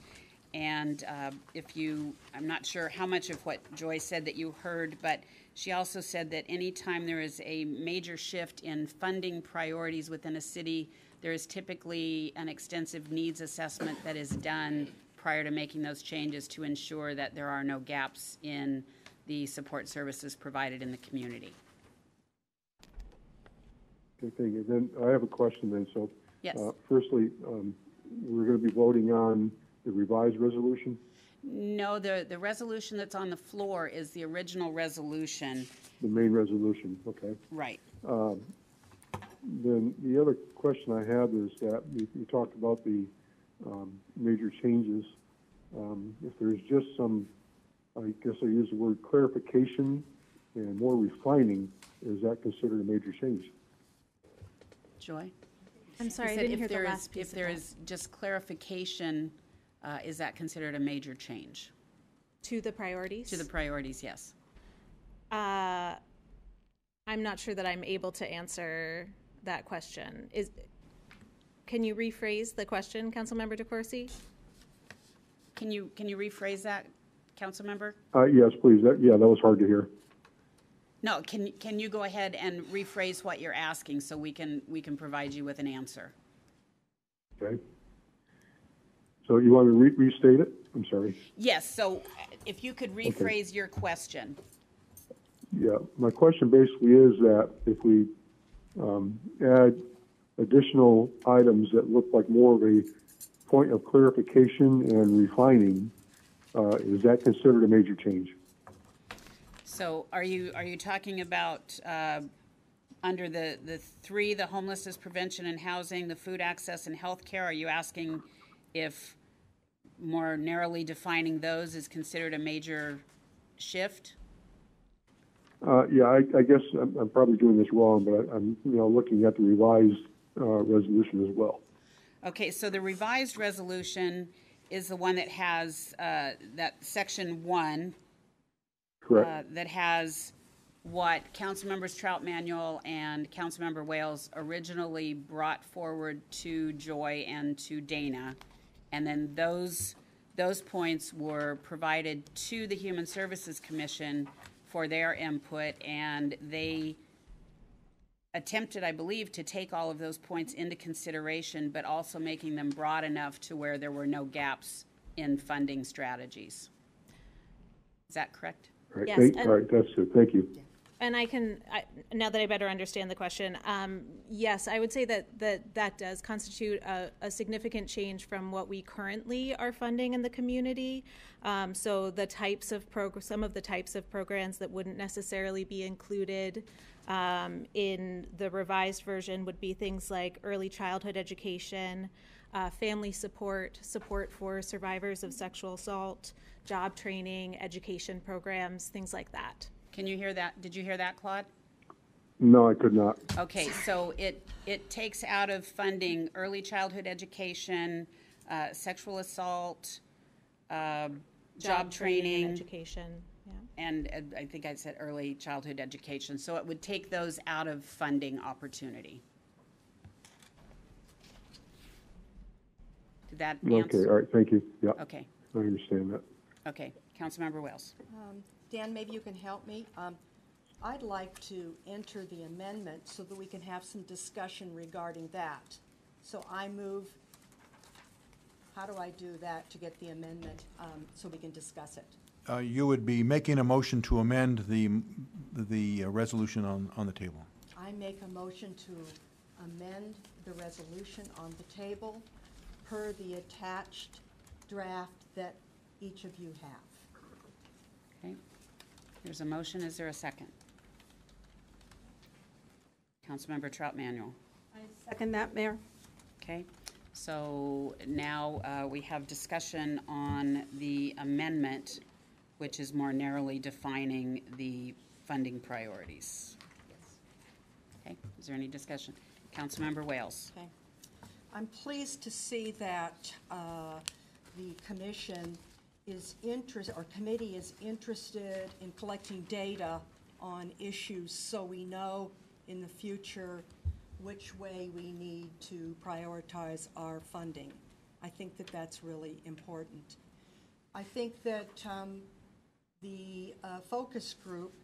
And I'm not sure how much of what Joy said that you heard, but she also said that anytime there is a major shift in funding priorities within a city, there is typically an extensive needs assessment that is done prior to making those changes to ensure that there are no gaps in the support services provided in the community. Okay, thank you. Then I have a question then. So, yes. Firstly, we're going to be voting on the revised resolution? No, the resolution that's on the floor is the original resolution. The main resolution, okay. Right. Then the other question I have is that you talked about the major changes. If there's just some, I guess I use the word clarification and more refining, is that considered a major change? Joy? I'm sorry, I didn't hear the last piece If there is just clarification, is that considered a major change? To the priorities? To the priorities, yes. I'm not sure that I'm able to answer that question. Can you rephrase the question, Councilmember DeCourcy? Can you rephrase that, Councilmember? Yes, please. That was hard to hear. No, can you go ahead and rephrase what you're asking so we can provide you with an answer? Okay. So you want me to restate it? I'm sorry. Yes, so if you could rephrase your question. Yeah, my question basically is that if we add additional items that look like more of a point of clarification and refining, is that considered a major change? So are you talking about under the three, the homelessness prevention and housing, the food access and health care, are you asking if more narrowly defining those is considered a major shift? Yeah, I guess I'm probably doing this wrong, but I'm looking at the revised resolution as well. Okay, so the revised resolution is the one that has that section 1. Correct. That has what Councilmembers Trout Manuel and Councilmember Wales originally brought forward to Joy and to Dana, and then those points were provided to the Human Services Commission for their input, and they attempted, I believe, to take all of those points into consideration, but also making them broad enough to where there were no gaps in funding strategies. Is that correct? All right, Yes, all right, that's it. Thank you. And now that I better understand the question, yes, I would say that does constitute a significant change from what we currently are funding in the community. So the types of some of the types of programs that wouldn't necessarily be included in the revised version would be things like early childhood education, family support for survivors of sexual assault, job training, education programs, things like that. Can you hear that? Did you hear that, Claude? No, I could not. Okay, so it takes out of funding early childhood education, sexual assault, job training, and education, yeah. And I think I said early childhood education. So it would take those out of funding opportunity. Did that answer? Okay, all right, thank you. Yeah. Okay. I understand that. Okay, Councilmember Wales. Dan, maybe you can help me. I'd like to enter the amendment so that we can have some discussion regarding that. So I move, how do I do that to get the amendment so we can discuss it? You would be making a motion to amend the resolution on the table. I make a motion to amend the resolution on the table per the attached draft that each of you have. Okay. There's a motion. Is there a second? Councilmember Trout Manuel. I second that, Mayor. Okay. So now we have discussion on the amendment, which is more narrowly defining the funding priorities. Yes. Okay. Is there any discussion? Councilmember Wales. Okay. I'm pleased to see that the commission is interested, or committee is interested in collecting data on issues so we know in the future which way we need to prioritize our funding. I think that that's really important. I think that the focus group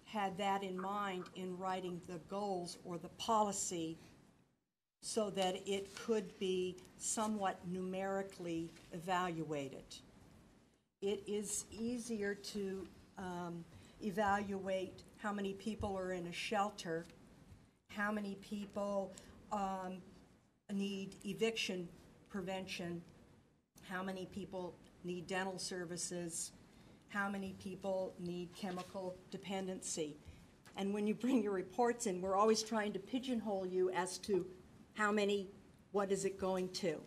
had that in mind in writing the goals or the policy so that it could be somewhat numerically evaluated. It is easier to evaluate how many people are in a shelter, how many people need eviction prevention, how many people need dental services, how many people need chemical dependency. And when you bring your reports in, we're always trying to pigeonhole you as to how many, what is it going to.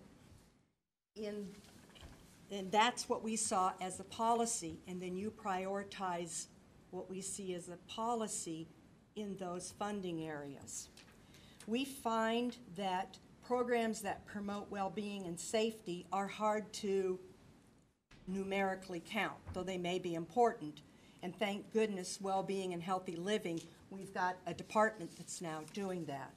And that's what we saw as a policy, and then you prioritize what we see as a policy in those funding areas. We find that programs that promote well-being and safety are hard to numerically count, though they may be important. And thank goodness, well-being and healthy living, we've got a department that's now doing that.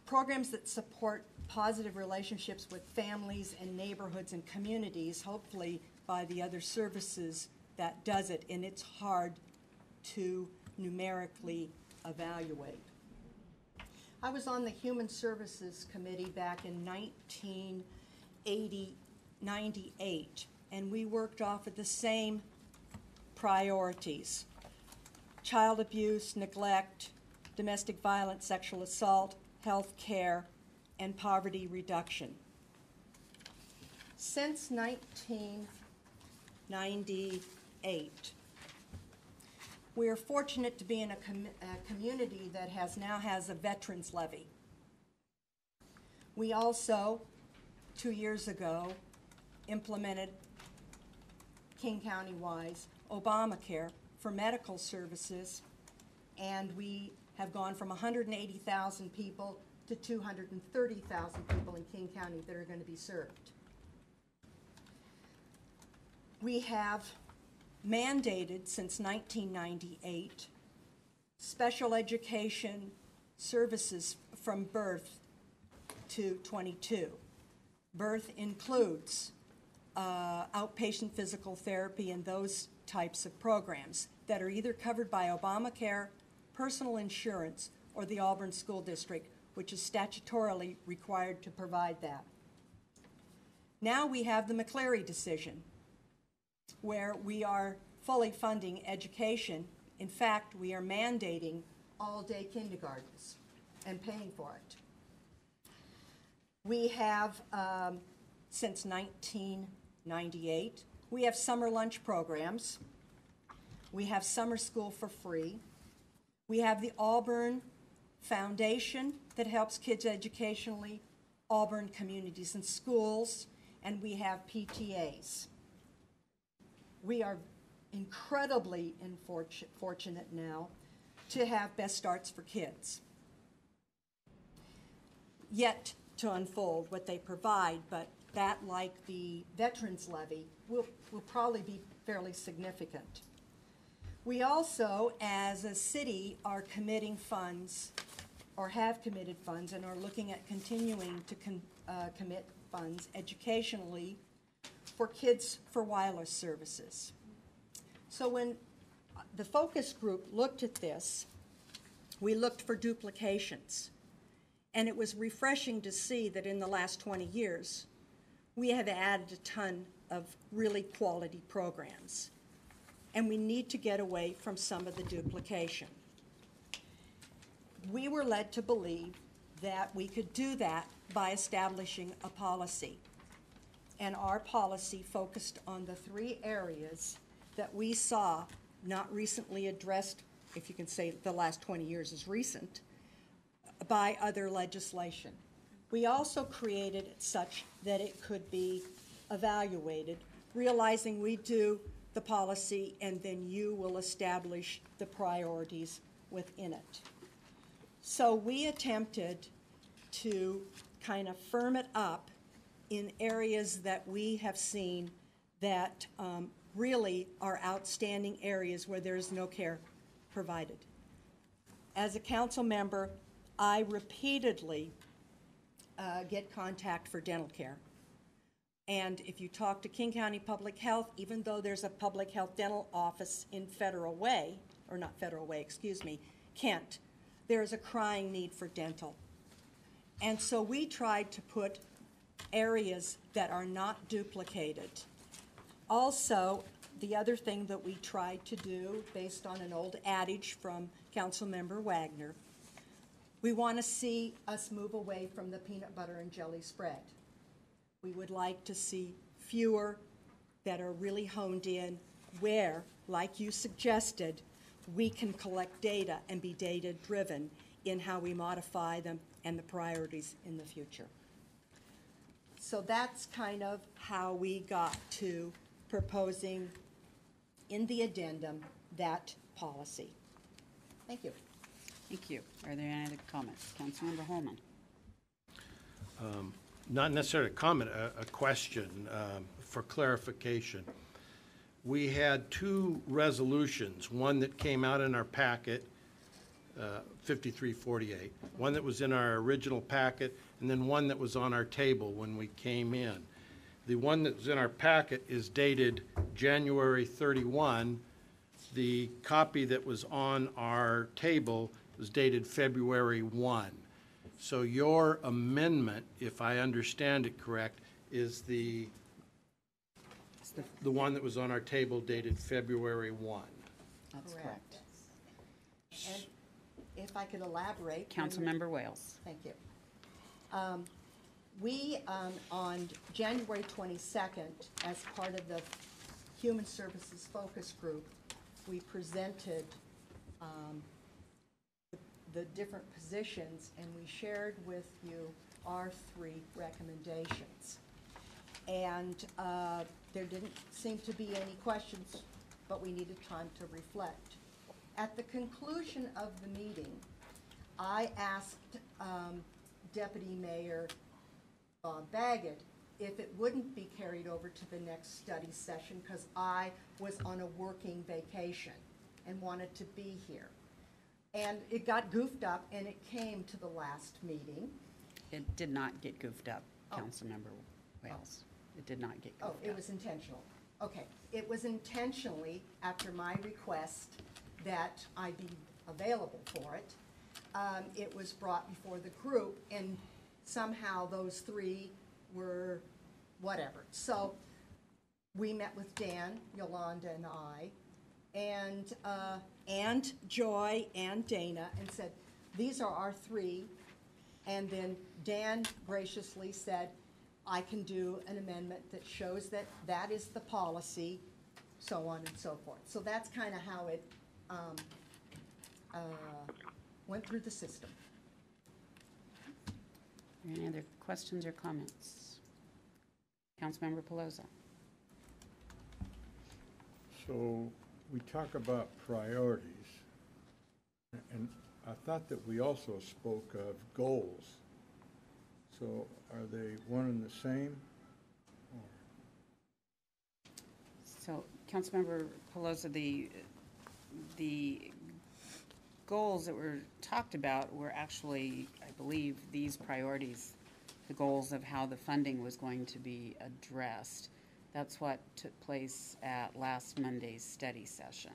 Programs that support positive relationships with families and neighborhoods and communities, hopefully by the other services that does it, and it's hard to numerically evaluate. I was on the Human Services Committee back in 1998, and we worked off of the same priorities: child abuse, neglect, domestic violence, sexual assault, health care, and poverty reduction. Since 1998, we are fortunate to be in a community that now has a veterans levy. We also, 2 years ago, implemented King County-wise Obamacare for medical services, and we have gone from 180,000 people to 230,000 people in King County that are going to be served. We have mandated since 1998 special education services from birth to 22. Birth includes outpatient physical therapy and those types of programs that are either covered by Obamacare, personal insurance, or the Auburn School District, which is statutorily required to provide that. Now we have the McCleary decision, where we are fully funding education. In fact, we are mandating all-day kindergartens and paying for it. We have, since 1998, we have summer lunch programs. We have summer school for free. We have the Auburn Foundation that helps kids educationally, Auburn communities and schools, and we have PTAs. We are incredibly fortunate now to have Best Starts for Kids. Yet to unfold what they provide, but that, like the Veterans Levy, will probably be fairly significant. We also, as a city, are committing funds, or have committed funds, and are looking at continuing to commit funds educationally for Kids for Wireless services. So when the focus group looked at this, we looked for duplications. And it was refreshing to see that in the last 20 years, we have added a ton of really quality programs. And we need to get away from some of the duplication. We were led to believe that we could do that by establishing a policy. And our policy focused on the 3 areas that we saw not recently addressed, if you can say the last 20 years is recent, by other legislation. We also created it such that it could be evaluated, realizing we do the policy and then you will establish the priorities within it. So we attempted to kind of firm it up in areas that we have seen that really are outstanding areas where there is no care provided. As a council member, I repeatedly get contact for dental care. And if you talk to King County Public Health, even though there's a public health dental office in Federal Way, or not Federal Way, excuse me, Kent, there is a crying need for dental. And so we tried to put areas that are not duplicated. Also, the other thing that we tried to do, based on an old adage from Councilmember Wagner, we want to see us move away from the peanut butter and jelly spread. We would like to see fewer that are really honed in where, like you suggested, we can collect data and be data-driven in how we modify them and the priorities in the future. So that's kind of how we got to proposing in the addendum that policy. Thank you. Thank you. Are there any other comments? Councilmember Holman. Not necessarily a comment, a question for clarification. We had two resolutions, one that came out in our packet, 5348, one that was in our original packet, and then one that was on our table when we came in. The one that's in our packet is dated January 31. The copy that was on our table was dated February 1. So your amendment, if I understand it correct, is the one that was on our table dated February 1. That's correct. And if I could elaborate. Councilmember Wales. Thank you. We, on January 22nd, as part of the Human Services Focus Group, we presented the different positions, and we shared with you our 3 recommendations. And there didn't seem to be any questions, but we needed time to reflect. At the conclusion of the meeting, I asked Deputy Mayor Bob Baggett if it wouldn't be carried over to the next study session because I was on a working vacation and wanted to be here. And it got goofed up and it came to the last meeting. It did not get goofed up, Councilmember Wales. It did not get goofed up. Oh, it was intentional. Okay. It was intentionally, after my request that I be available for it, it was brought before the group, and somehow those 3 were whatever. So we met with Dan, Yolanda, and I, and Joy and Dana, and said, these are our 3. And then Dan graciously said, I can do an amendment that shows that that is the policy, so on and so forth. So that's kind of how it went through the system. Any other questions or comments? Councilmember Pelosi. So we talk about priorities, and I thought that we also spoke of goals. So are they one and the same? So, Councilmember Pelosi, the goals that were talked about were actually, I believe, these priorities, the goals of how the funding was going to be addressed. That's what took place at last Monday's study session.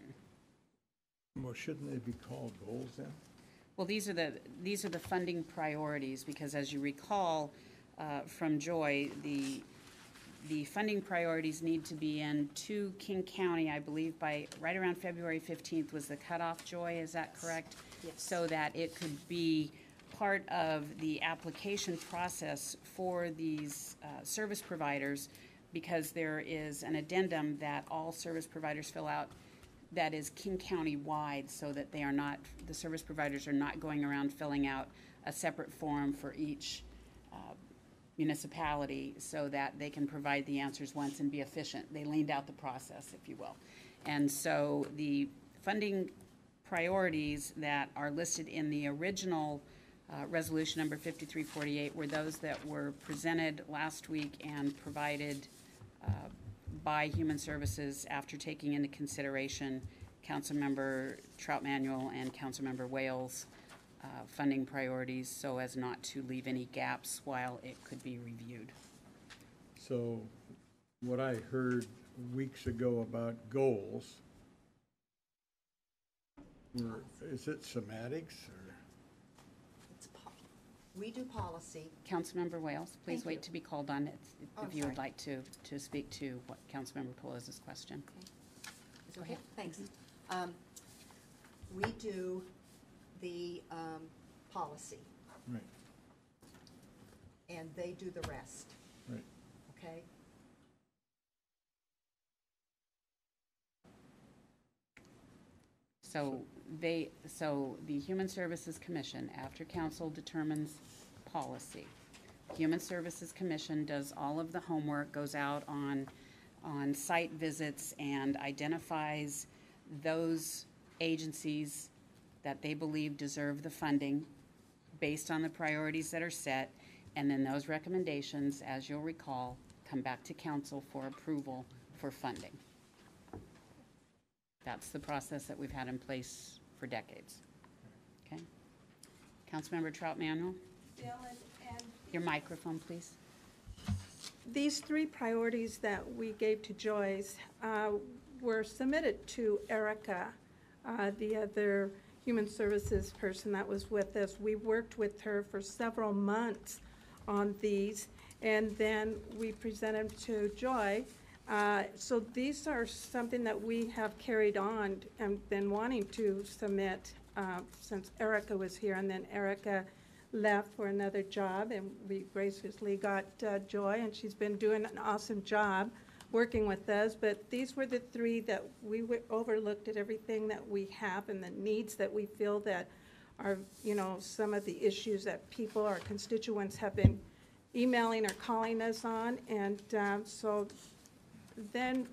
Well, shouldn't they be called goals then? Well, these are the funding priorities, because as you recall from Joy, the funding priorities need to be in to King County, I believe, by right around February 15th was the cutoff, Joy, is that correct? Yes. So that it could be part of the application process for these service providers, because there is an addendum that all service providers fill out that is King County wide, so that they are not, the service providers are not going around filling out a separate form for each municipality, so that they can provide the answers once and be efficient. They leaned out the process, if you will. And so the funding priorities that are listed in the original resolution number 5348 were those that were presented last week and provided by Human Services after taking into consideration Councilmember Troutmanuel and Councilmember Wales' funding priorities, so as not to leave any gaps while it could be reviewed. So what I heard weeks ago about goals were, is it semantics or? We do policy. Councilmember Wales, please Thank wait you. to be called on if you would sorry. like to speak to what Councilmember Pelosi's question. It's okay, thanks. We do the policy, Right, and they do the rest, right. okay? So the Human Services Commission, after council determines policy, Human Services Commission does all of the homework, goes out on site visits and identifies those agencies that they believe deserve the funding based on the priorities that are set, and then those recommendations, as you'll recall, come back to council for approval for funding. That's the process that we've had in place for decades. Okay? Councilmember Trout Manuel? Your microphone, please. These 3 priorities that we gave to Joyce were submitted to Erica, the other human services person that was with us. We worked with her for several months on these, and then we presented them to Joy. So these are something that we have carried on and been wanting to submit since Erica was here, and then Erica left for another job, and we graciously got Joy, and she's been doing an awesome job working with us. But these were the 3 that we overlooked at everything that we have and the needs that we feel that are, you know, some of the issues that people, our constituents, have been emailing or calling us on. And so then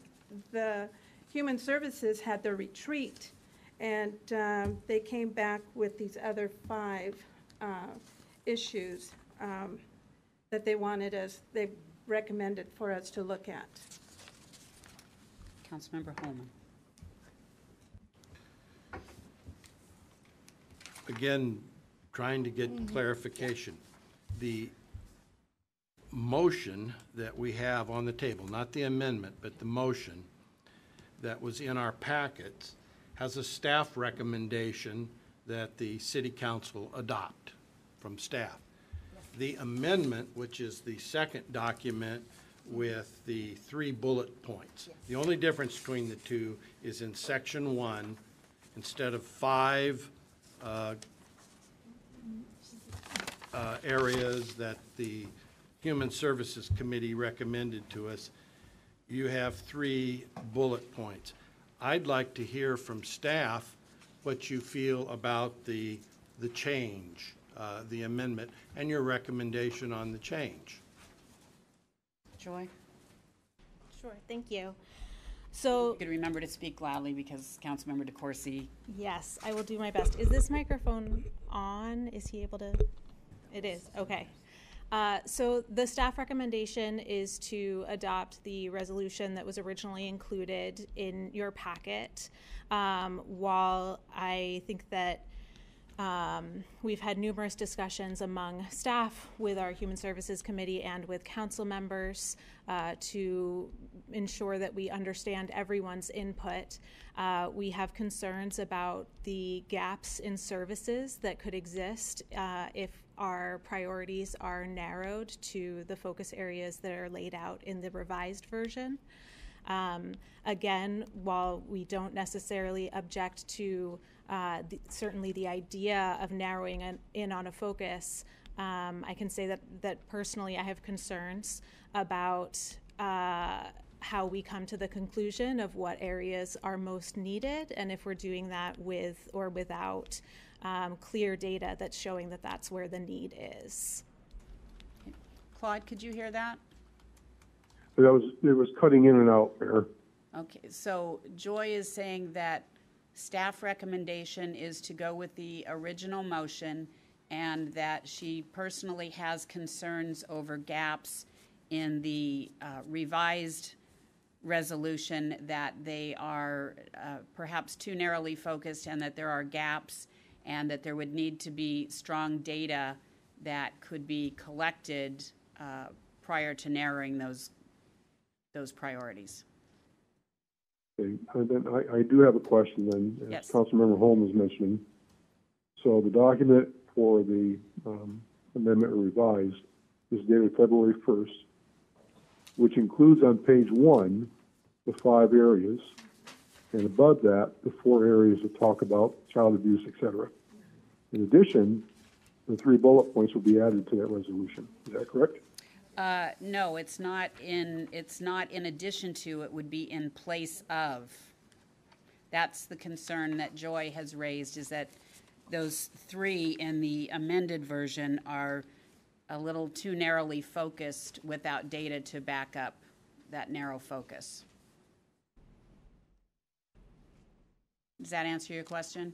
the Human Services had their retreat, and they came back with these other 5 issues that they recommended for us to look at. Councilmember Holman. Again, trying to get clarification. The motion that we have on the table, not the amendment, but the motion that was in our packets, has a staff recommendation that the city council adopt from staff. The amendment, which is the second document with the 3 bullet points. The only difference between the 2 is in section 1, instead of 5 areas that the Human Services Committee recommended to us, you have 3 bullet points. I'd like to hear from staff what you feel about the change, the amendment, and your recommendation on the change. Joy? Sure, thank you. So, you could remember to speak loudly because Councilmember DeCoursey. yes, I will do my best. Is this microphone on? Is he able to? It is, okay. So the staff recommendation is to adopt the resolution that was originally included in your packet. While I think that we've had numerous discussions among staff, with our Human Services Committee, and with council members to ensure that we understand everyone's input. We have concerns about the gaps in services that could exist if our priorities are narrowed to the focus areas that are laid out in the revised version. Again, while we don't necessarily object to certainly the idea of narrowing in on a focus, I can say that personally I have concerns about how we come to the conclusion of what areas are most needed, and if we're doing that with or without clear data that's showing that that's where the need is. Claude, could you hear that? It was cutting in and out there. Okay, so Joy is saying that staff recommendation is to go with the original motion, and that she personally has concerns over gaps in the revised resolution, that they are perhaps too narrowly focused, and that there are gaps, and that there would need to be strong data that could be collected prior to narrowing those those priorities. Okay, and then I do have a question then, as Yes. Councilmember Holm was mentioning. So the document for the amendment or revised is dated February 1st, which includes on page 1 the 5 areas, and above that, the 4 areas that talk about child abuse, etc. In addition, the 3 bullet points will be added to that resolution. Is that correct? No, it's not in addition to, it would be in place of. That's the concern that Joy has raised, is that those 3 in the amended version are a little too narrowly focused without data to back up that narrow focus. Does that answer your question?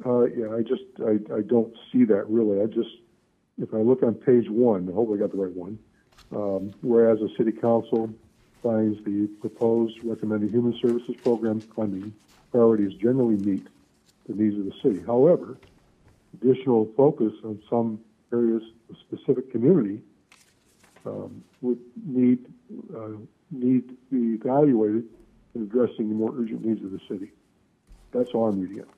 Yeah, I don't see that really. If I look on page 1, I hope I got the right one, whereas the City Council finds the proposed recommended human services program funding priorities generally meet the needs of the city. However, additional focus on some areas of specific community would need to be evaluated in addressing the more urgent needs of the city. That's all I'm reading it.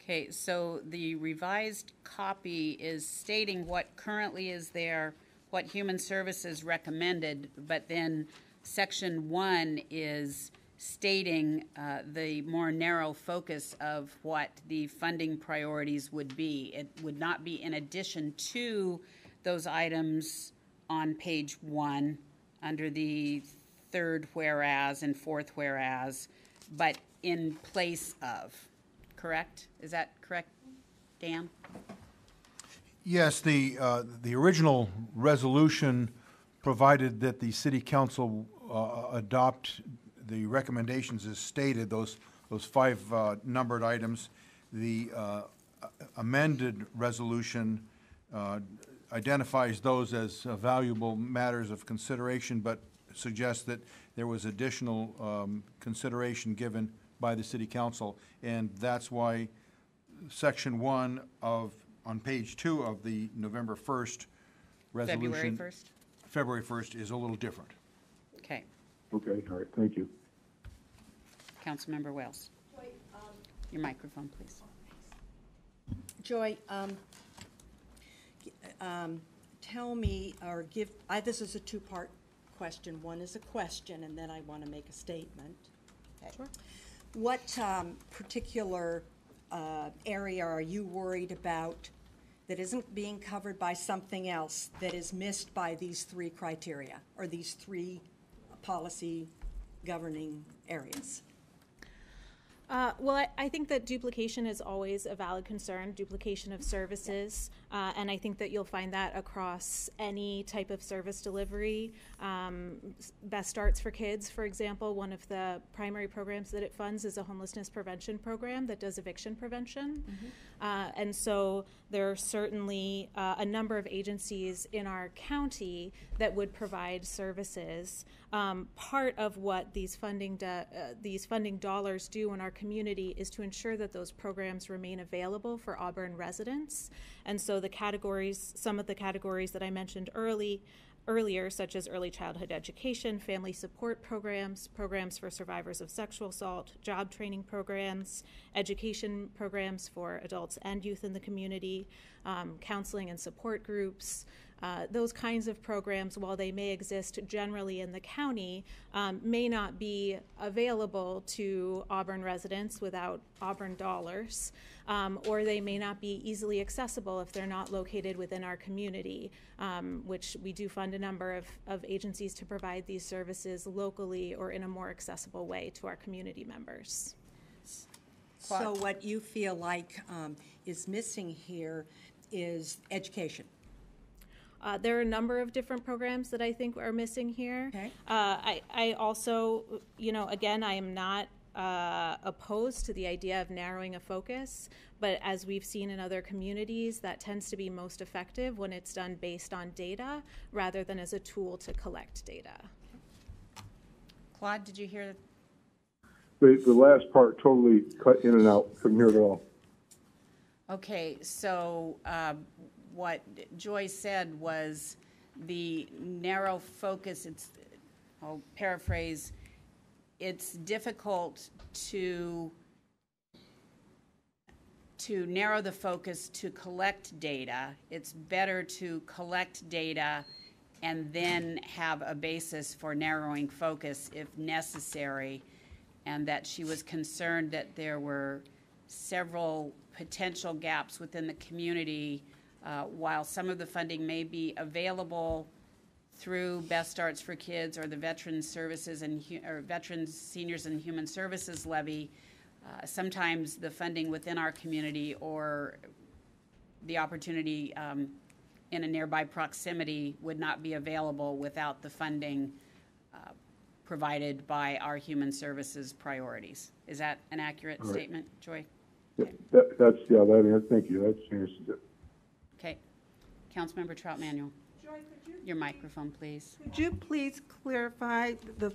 Okay, so the revised copy is stating what currently is there, what Human Services recommended, but then Section 1 is stating the more narrow focus of what the funding priorities would be. It would not be in addition to those items on page 1 under the 3rd whereas and 4th whereas, but in place of. Correct? Is that correct, Dan? Yes, the original resolution provided that the City Council adopt the recommendations as stated, those 5 numbered items. The amended resolution identifies those as valuable matters of consideration, but suggests that there was additional consideration given by the City Council, and that's why Section 1 on page 2 of the November 1st resolution. February 1st is a little different. Okay. Okay, all right, thank you. Councilmember Wells. Joy, your microphone, please. Joy, tell me or give, this is a 2-part question. One is a question, and then I want to make a statement. Okay. Sure. What particular area are you worried about that isn't being covered by something else that is missed by these 3 criteria or these 3 policy governing areas? Well, I think that duplication is always a valid concern, duplication of services, and I think that you'll find that across any type of service delivery. Best Starts for Kids, for example, one of the primary programs that it funds is a homelessness prevention program that does eviction prevention. Mm-hmm. And so there are certainly a number of agencies in our county that would provide services. Part of what these funding dollars do in our community is to ensure that those programs remain available for Auburn residents. And so the categories, some of the categories that I mentioned earlier, such as early childhood education, family support programs, programs for survivors of sexual assault, job training programs, education programs for adults and youth in the community, counseling and support groups. Those kinds of programs, while they may exist generally in the county, may not be available to Auburn residents without Auburn dollars, or they may not be easily accessible if they're not located within our community, which we do fund a number of agencies to provide these services locally or in a more accessible way to our community members. So what you feel like is missing here is education. There are a number of different programs that I think are missing here. Okay. I also, again, I am not opposed to the idea of narrowing a focus, but as we've seen in other communities, that tends to be most effective when it's done based on data rather than as a tool to collect data. Claude, did you hear? The last part totally cut in and out. Couldn't hear it at all. Okay, so what Joy said was the narrow focus. I'll paraphrase, it's difficult to narrow the focus to collect data. It's better to collect data and then have a basis for narrowing focus if necessary, and that she was concerned that there were several potential gaps within the community. While some of the funding may be available through Best Starts for Kids or the Veterans Services or Veterans Seniors and Human Services levy, sometimes the funding within our community or the opportunity in a nearby proximity would not be available without the funding provided by our human services priorities. Is that an accurate statement, Joy? Okay. Thank you. That answers it. Okay. Councilmember Trout-Manuel. Joy, your microphone, please. Could you please clarify the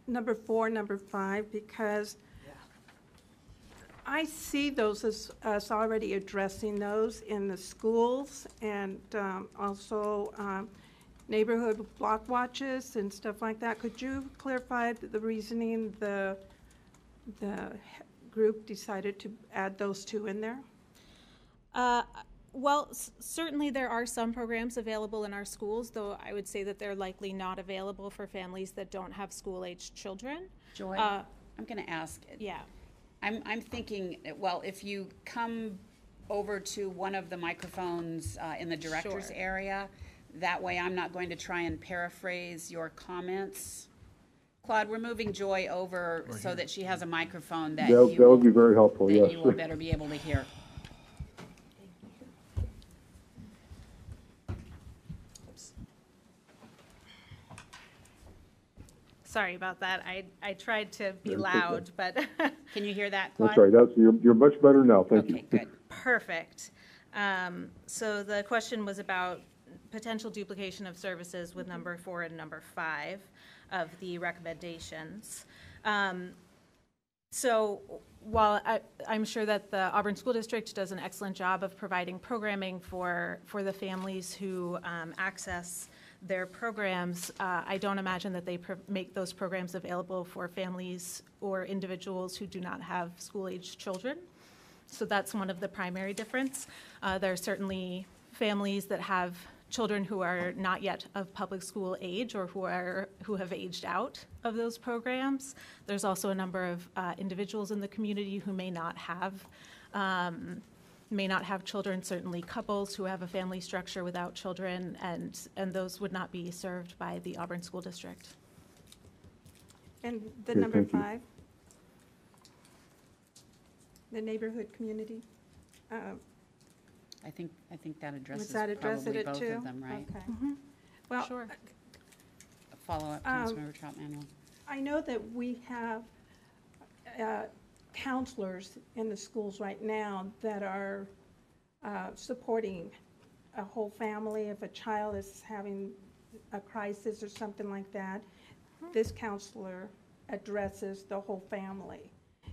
number 4, number 5, because I see those as us already addressing those in the schools and also neighborhood block watches and stuff like that. Could you clarify the reasoning the group decided to add those 2 in there? Well, certainly there are some programs available in our schools, though I would say that they're likely not available for families that don't have school-aged children. Joy, I'm going to ask. Yeah. I'm thinking, well, if you come over to one of the microphones in the director's area, that way I'm not going to try and paraphrase your comments. Claude, we're moving Joy over so that she has a microphone that would be very helpful, yes. You will better be able to hear. Sorry about that. I tried to be loud, but can you hear that, Claude? That's right. You're much better now. Thank you. Okay, good. Perfect. So the question was about potential duplication of services with number 4 and number 5 of the recommendations. So while I'm sure that the Auburn School District does an excellent job of providing programming for the families who access their programs, I don't imagine that they make those programs available for families or individuals who do not have school-aged children. So that's one of the primary difference. There are certainly families that have children who are not yet of public school age or who have aged out of those programs. There's also a number of individuals in the community who may not have children, certainly couples who have a family structure without children, and those would not be served by the Auburn School District. And the number 5, the neighborhood community. I think that addresses address probably it both too? of them, right? Okay. Well, sure. Follow up, Councilmember Trout-Manuel. I know that we have counselors in the schools right now that are supporting a whole family. If a child is having a crisis or something like that, this counselor addresses the whole family.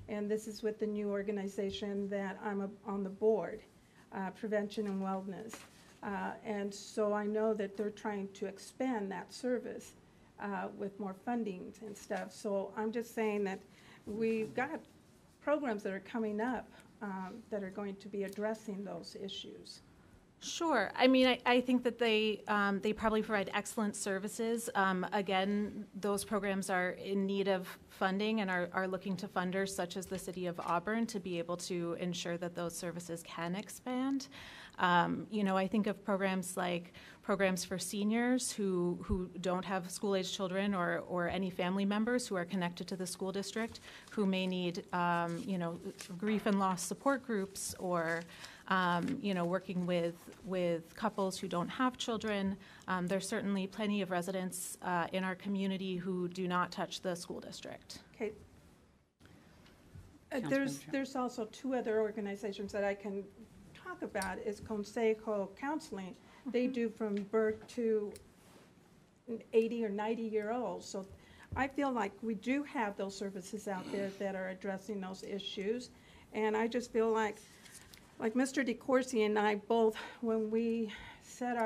And this is with the new organization that I'm on the board, Prevention and Wellness. And so I know that they're trying to expand that service with more funding and stuff. So I'm just saying that we've got programs that are coming up that are going to be addressing those issues. Sure. I mean, I think that they probably provide excellent services. Again, those programs are in need of funding and are looking to funders such as the City of Auburn to be able to ensure that those services can expand. I think of programs like programs for seniors who don't have school-aged children or any family members who are connected to the school district who may need, grief and loss support groups or working with couples who don't have children. There's certainly plenty of residents in our community who do not touch the school district. Okay. There's also 2 other organizations that I can talk about. Is Consejo Counseling. They do from birth to 80 or 90-year-olds. So I feel like we do have those services out there that are addressing those issues. And I just feel like like Mr. DeCourcy and I both, when we said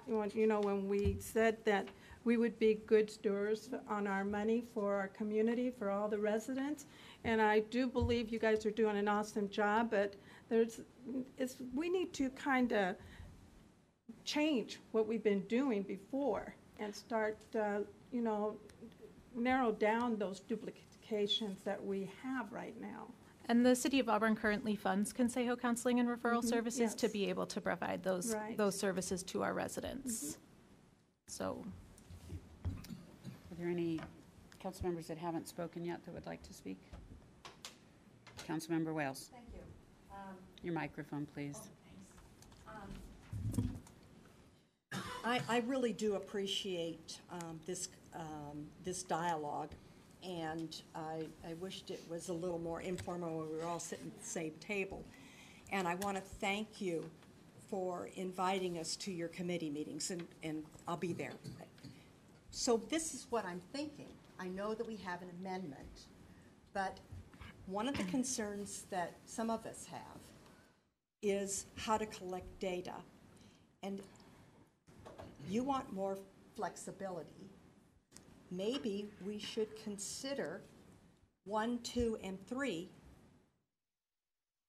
when we said that we would be good stewards on our money for our community, for all the residents, and I do believe you guys are doing an awesome job, but we need to kind of change what we've been doing before and start, narrow down those duplications that we have right now. And the City of Auburn currently funds Consejo Counseling and Referral Services yes. to be able to provide those Right. those services to our residents. So, Are there any council members that haven't spoken yet that would like to speak? Councilmember Wales. Thank you. Your microphone, please. I really do appreciate this dialogue, and I wished it was a little more informal when we were all sitting at the same table. And I want to thank you for inviting us to your committee meetings, and I'll be there. So this is what I'm thinking. I know that we have an amendment, but one of the concerns that some of us have is how to collect data. And you want more flexibility. Maybe we should consider 1, 2, and 3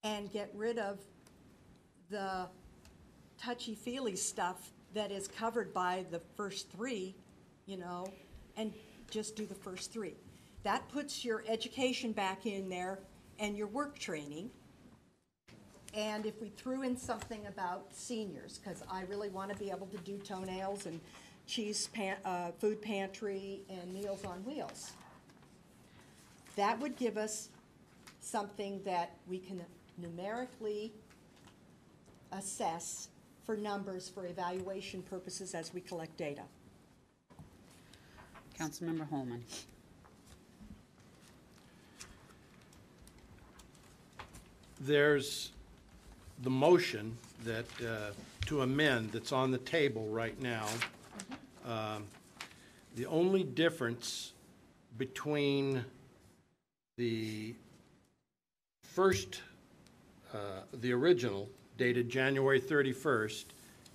and get rid of the touchy-feely stuff that is covered by the first 3, and just do the first 3. That puts your education back in there and your work training. And if we threw in something about seniors, because I really want to be able to do toenails and food pantry and Meals on Wheels, that would give us something that we can numerically assess for numbers for evaluation purposes as we collect data. Councilmember Holman. There's the motion that to amend that's on the table right now. The only difference between the first, the original dated January 31st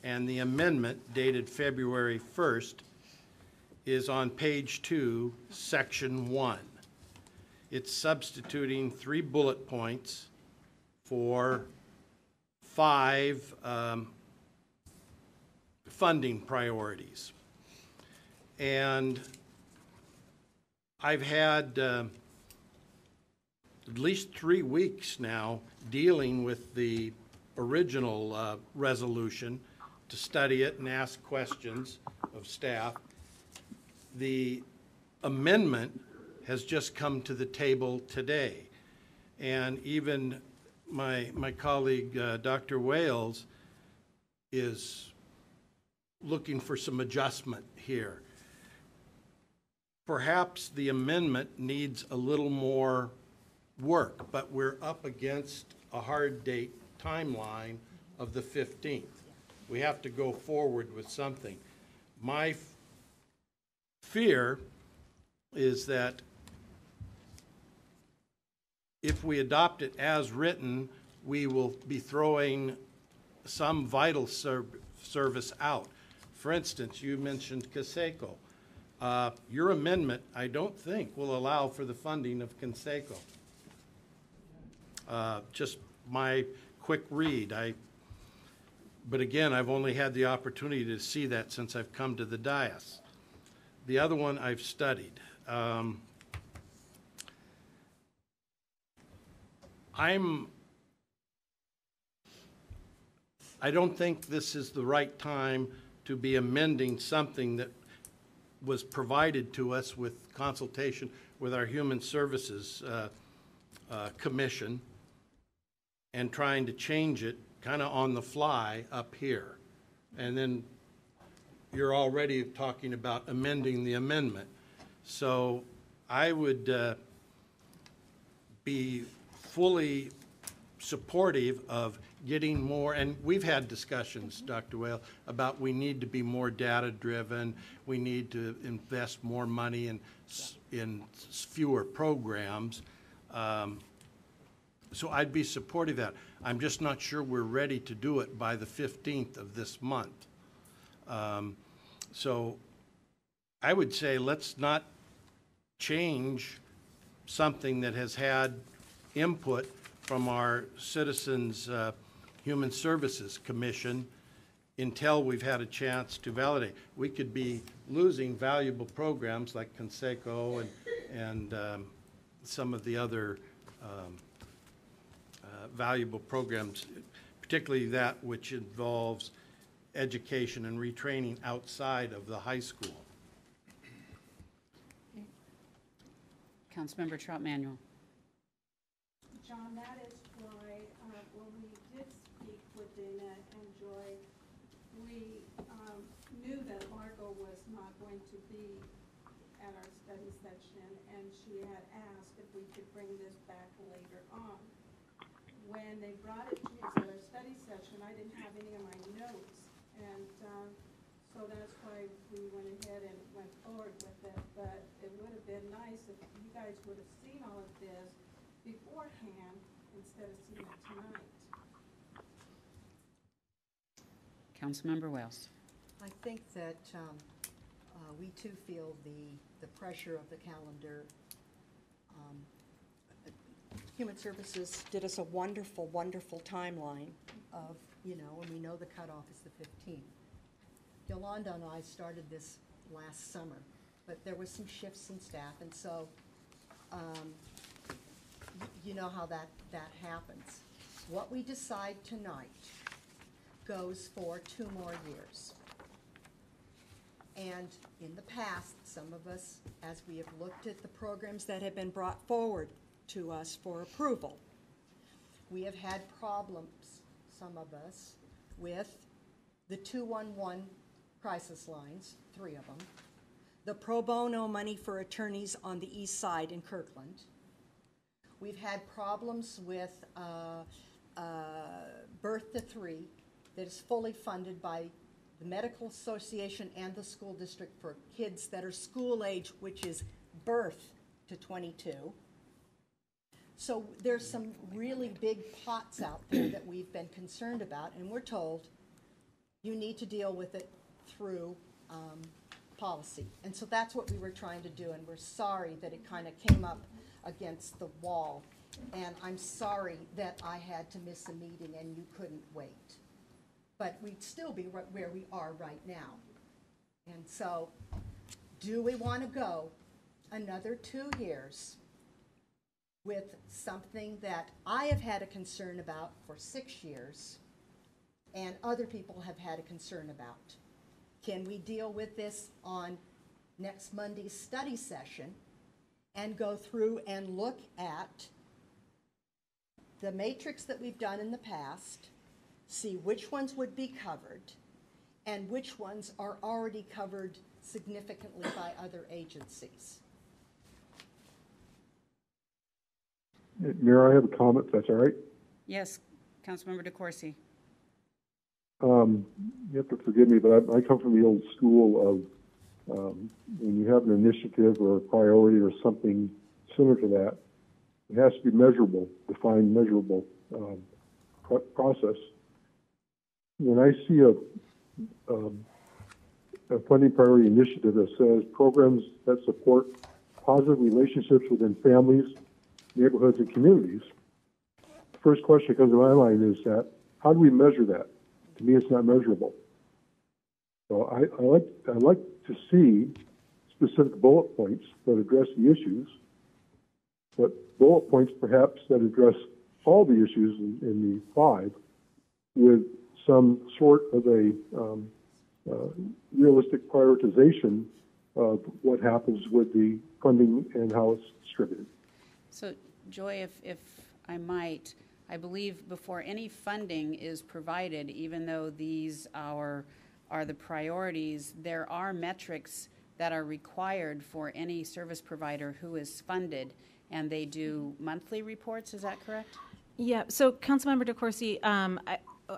and the amendment dated February 1st is on page 2, section 1. It's substituting 3 bullet points for 5 funding priorities. And I've had at least 3 weeks now dealing with the original resolution to study it and ask questions of staff. The amendment has just come to the table today. And even my colleague, Dr. Wales, is looking for some adjustment here. Perhaps the amendment needs a little more work, but we're up against a hard date timeline of the 15th. We have to go forward with something. My fear is that if we adopt it as written, we will be throwing some vital service out. For instance, you mentioned Consejo. Your amendment, I don't think, will allow for the funding of Consejo. Just my quick read. But again, I've only had the opportunity to see that since I've come to the dais. The other one I've studied. I don't think this is the right time to be amending something that was provided to us with consultation with our Human Services Commission and trying to change it kind of on the fly up here. And then you're already talking about amending the amendment. So I would be fully supportive of getting more, and we've had discussions, Dr. Whale, about we need to be more data-driven, we need to invest more money in fewer programs. So I'd be supportive of that. I'm just not sure we're ready to do it by the 15th of this month. So I would say let's not change something that has had input from our Citizens Human Services Commission until we've had a chance to validate. We could be losing valuable programs like Conseco and some of the other valuable programs, particularly that which involves education and retraining outside of the high school. Councilmember Trout-Manuel. John, that is why when we did speak with Dana and Joy, we knew that Margot was not going to be at our study session, and she had asked if we could bring this back later on. When they brought it to us at our study session, I didn't have any of my notes, and so that's why we went ahead and went forward with it. But it would have been nice if you guys would have seen all of this beforehand instead of seeing it tonight. Councilmember Wales. I think that we too feel the pressure of the calendar. Human Services did us a wonderful, wonderful timeline of, and we know the cutoff is the 15th. Yolanda and I started this last summer, but there was some shifts in staff, and so you know how that happens. What we decide tonight goes for 2 more years. And in the past, some of us, as we have looked at the programs that have been brought forward to us for approval, we have had problems, some of us, with the 211 crisis lines, 3 of them, the pro bono money for attorneys on the east side in Kirkland. We've had problems with Birth to 3 that is fully funded by the Medical Association and the school district for kids that are school age, which is birth to 22. So there's some really big pots out there that we've been concerned about, and we're told you need to deal with it through policy. And so that's what we were trying to do, and we're sorry that it kind of came up against the wall. And I'm sorry that I had to miss a meeting and you couldn't wait. But we'd still be right where we are right now. And so, do we want to go another 2 years with something that I have had a concern about for 6 years and other people have had a concern about? Can we deal with this on next Monday's study session and go through and look at the matrix that we've done in the past, see which ones would be covered and which ones are already covered significantly by other agencies? Mayor, I have a comment, if that's all right. Yes, Councilmember DeCoursey. You have to forgive me, but I come from the old school of when you have an initiative or a priority or something similar to that, it has to be measurable, defined, measurable process. When I see a funding priority initiative that says programs that support positive relationships within families, neighborhoods, and communities, the first question that comes to my mind is that, how do we measure that? To me, it's not measurable. So I like to see specific bullet points that address the issues, but bullet points perhaps that address all the issues in the 5 with some sort of a realistic prioritization of what happens with the funding and how it's distributed. So, Joy, if I might, I believe before any funding is provided, even though these are the priorities, there are metrics that are required for any service provider who is funded, and they do monthly reports, is that correct? Yeah, so Councilmember DeCoursey,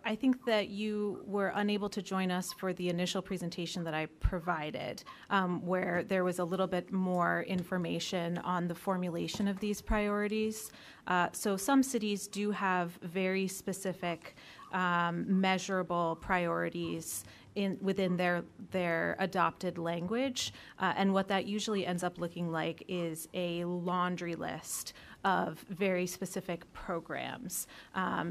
I think that you were unable to join us for the initial presentation that I provided, where there was a little bit more information on the formulation of these priorities. So some cities do have very specific measurable priorities within their adopted language, and what that usually ends up looking like is a laundry list of very specific programs,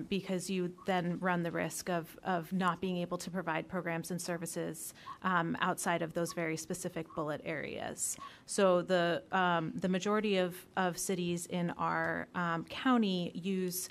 because you then run the risk of not being able to provide programs and services outside of those very specific bullet areas. So the majority of cities in our county use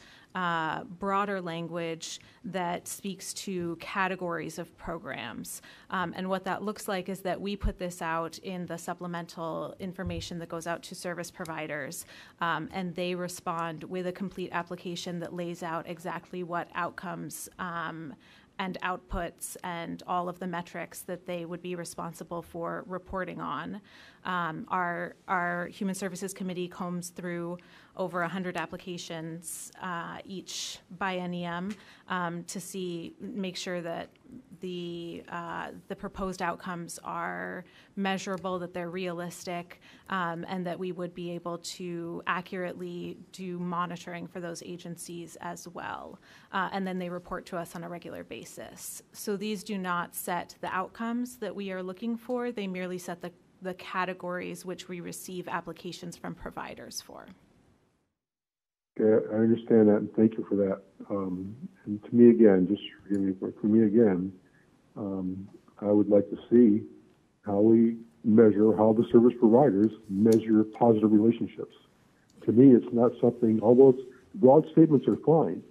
broader language that speaks to categories of programs. And what that looks like is that we put this out in the supplemental information that goes out to service providers, and they respond with a complete application that lays out exactly what outcomes and outputs and all of the metrics that they would be responsible for reporting on. Our Human Services Committee combs through over 100 applications each biennium to make sure that the proposed outcomes are measurable, that they're realistic, and that we would be able to accurately do monitoring for those agencies as well. And then they report to us on a regular basis. So these do not set the outcomes that we are looking for. They merely set the categories which we receive applications from providers for. Okay, I understand that, and thank you for that. And to me, again, just forgive me, but for me, again, I would like to see how the service providers measure positive relationships. To me, it's not something, although broad statements are fine,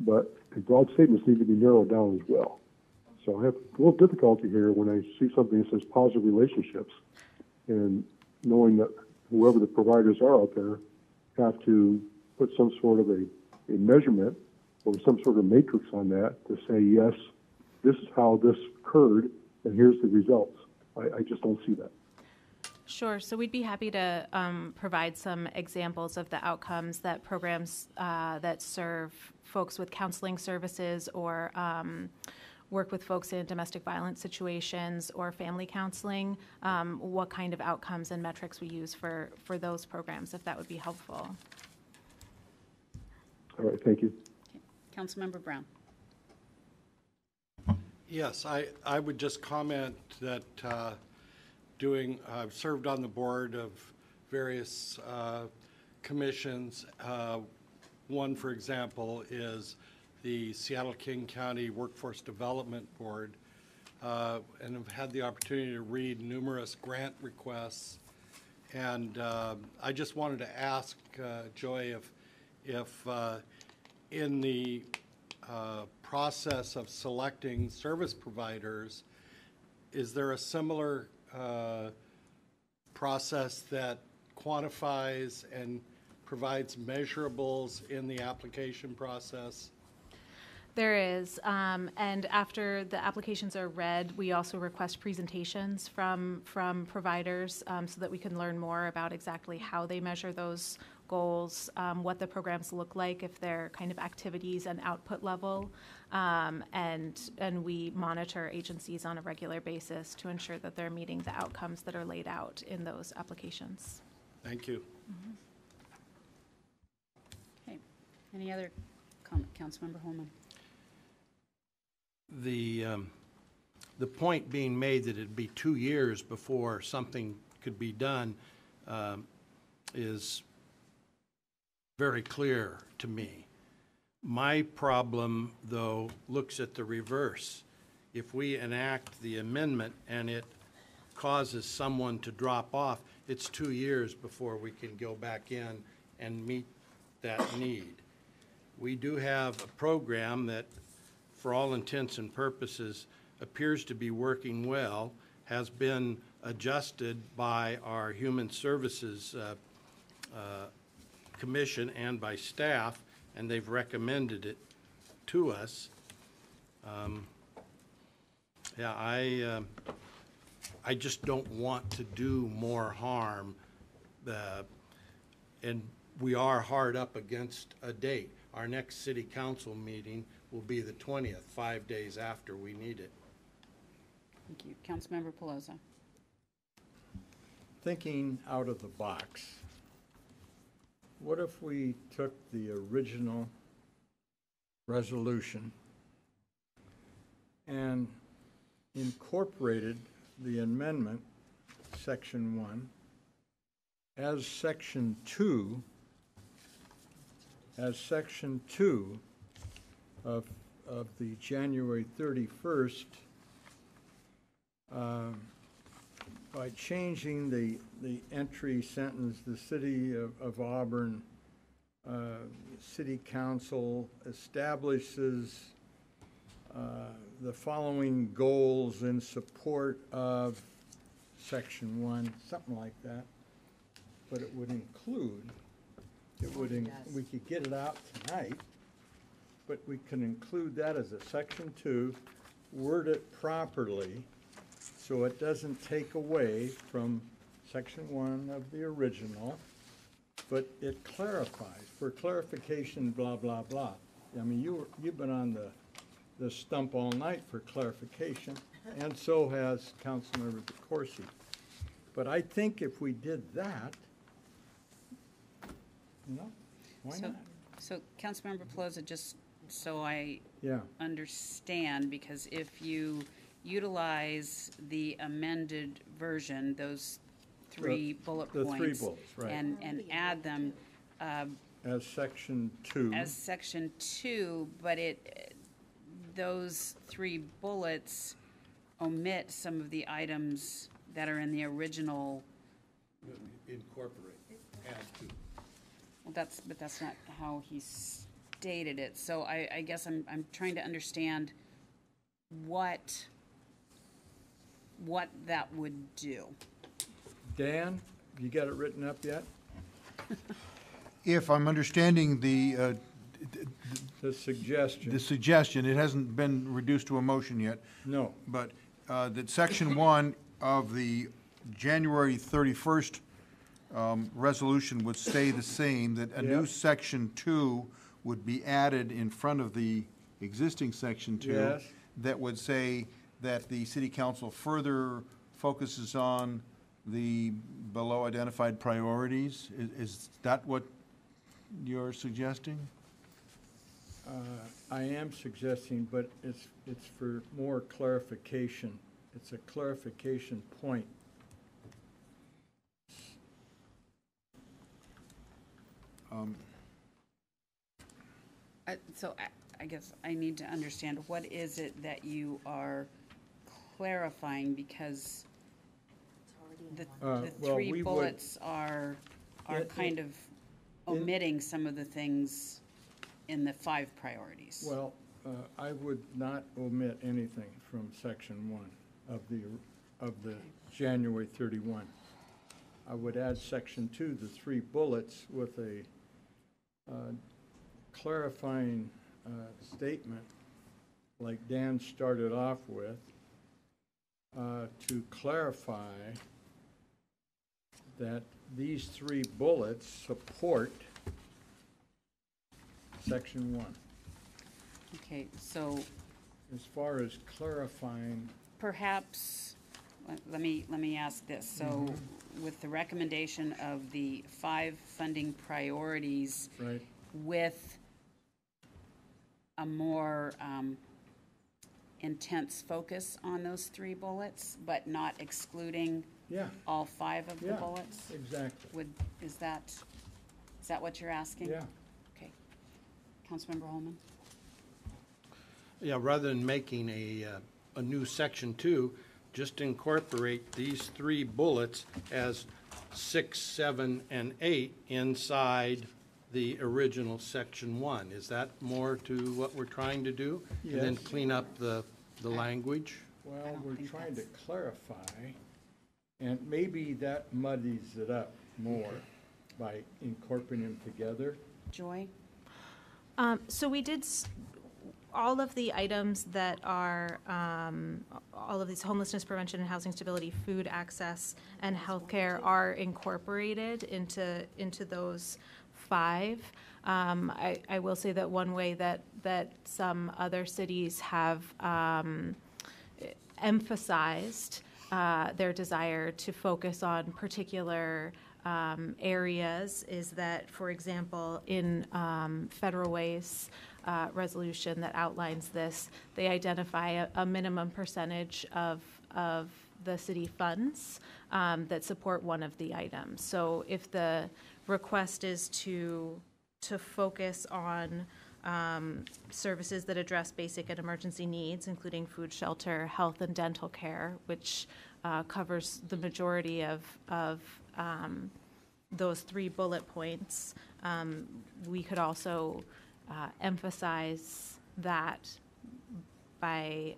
but broad statements need to be narrowed down as well. So I have a little difficulty here when I see something that says positive relationships, and knowing that whoever the providers are out there have to put some sort of a measurement or some sort of matrix on that to say, yes, this is how this occurred, and here's the results. I just don't see that. Sure. So we'd be happy to provide some examples of the outcomes that programs that serve folks with counseling services or work with folks in domestic violence situations or family counseling, what kind of outcomes and metrics we use for those programs, if that would be helpful. All right, thank you. Okay. Councilmember Brown. Yes, I would just comment that I've served on the board of various commissions. One, for example, is the Seattle-King County Workforce Development Board, and have had the opportunity to read numerous grant requests. And I just wanted to ask Joy if in the process of selecting service providers, is there a similar process that quantifies and provides measurables in the application process? There is, and after the applications are read, we also request presentations from providers so that we can learn more about exactly how they measure those goals, what the programs look like, if they're kind of activities and output level, and we monitor agencies on a regular basis to ensure that they're meeting the outcomes that are laid out in those applications. Thank you. Mm-hmm. Okay. Any other comment, Councilmember Holman? The point being made that it'd be 2 years before something could be done is very clear to me. My problem, though, looks at the reverse. If we enact the amendment and it causes someone to drop off, it's 2 years before we can go back in and meet that need. We do have a program that, for all intents and purposes, appears to be working well, has been adjusted by our Human Services Commission and by staff, and they've recommended it to us. I just don't want to do more harm, and we are hard up against a date. our next city council meeting will be the 20th, 5 days after we need it. Thank you. Councilmember Pelosi. Thinking out of the box, what if we took the original resolution and incorporated the amendment, Section 1, as Section 2, of the January 31st, by changing the entry sentence, the City of Auburn City Council establishes the following goals in support of Section 1, something like that. But it would include, we could get it out tonight, but we can include that as a Section 2, word it properly, so it doesn't take away from Section 1 of the original, but it clarifies, for clarification, blah, blah, blah. I mean, you've been on the stump all night for clarification, and so has Councilmember DeCoursey. But I think if we did that, why not? So Councilmember Pelosi, just so I Yeah. understand, because if you utilize the amended version, those three bullet the points, three bullets, right. and add them As Section 2. as Section 2, but those three bullets omit some of the items that are in the original. Incorporate, add to. Well, but that's not how he stated it. So I guess I'm trying to understand what that would do. Dan, you got it written up yet? If I'm understanding the suggestion, it hasn't been reduced to a motion yet. No. But that Section 1 of the January 31st resolution would stay the same, that a new Section 2 would be added in front of the existing Section 2. Yes. That would say that the city council further focuses on the below identified priorities. Is that what you're suggesting? I am suggesting, but it's for more clarification. It's a clarification point. So I guess I need to understand, what is it that you are clarifying, because the three bullets are kind of omitting some of the things in the 5 priorities. Well, I would not omit anything from Section 1 of the January 31. I would add Section 2, the 3 bullets, with a clarifying statement, like Dan started off with, to clarify that these 3 bullets support Section 1. Okay, so as far as clarifying, perhaps let me ask this. So with the recommendation of the 5 funding priorities, right, with a more intense focus on those 3 bullets, but not excluding all 5 of the bullets? Exactly. Is that what you're asking? Yeah. Okay. Councilmember Holman? Yeah, rather than making a new Section 2, just incorporate these 3 bullets as 6, 7, and 8 inside the original Section 1. Is that more to what we're trying to do? Yes. And then clean up the language? Well, we're trying to clarify, and maybe that muddies it up more by incorporating them together. Joy? So we did all of the items that are all of these homelessness prevention and housing stability, food access, and healthcare are incorporated into those 5. I will say that one way that some other cities have emphasized their desire to focus on particular areas is that, for example, in Federal Way's resolution that outlines this, they identify a minimum percentage of the city funds that support one of the items. So if the request is to focus on services that address basic and emergency needs, including food, shelter, health, and dental care, which covers the majority of those 3 bullet points, we could also emphasize that by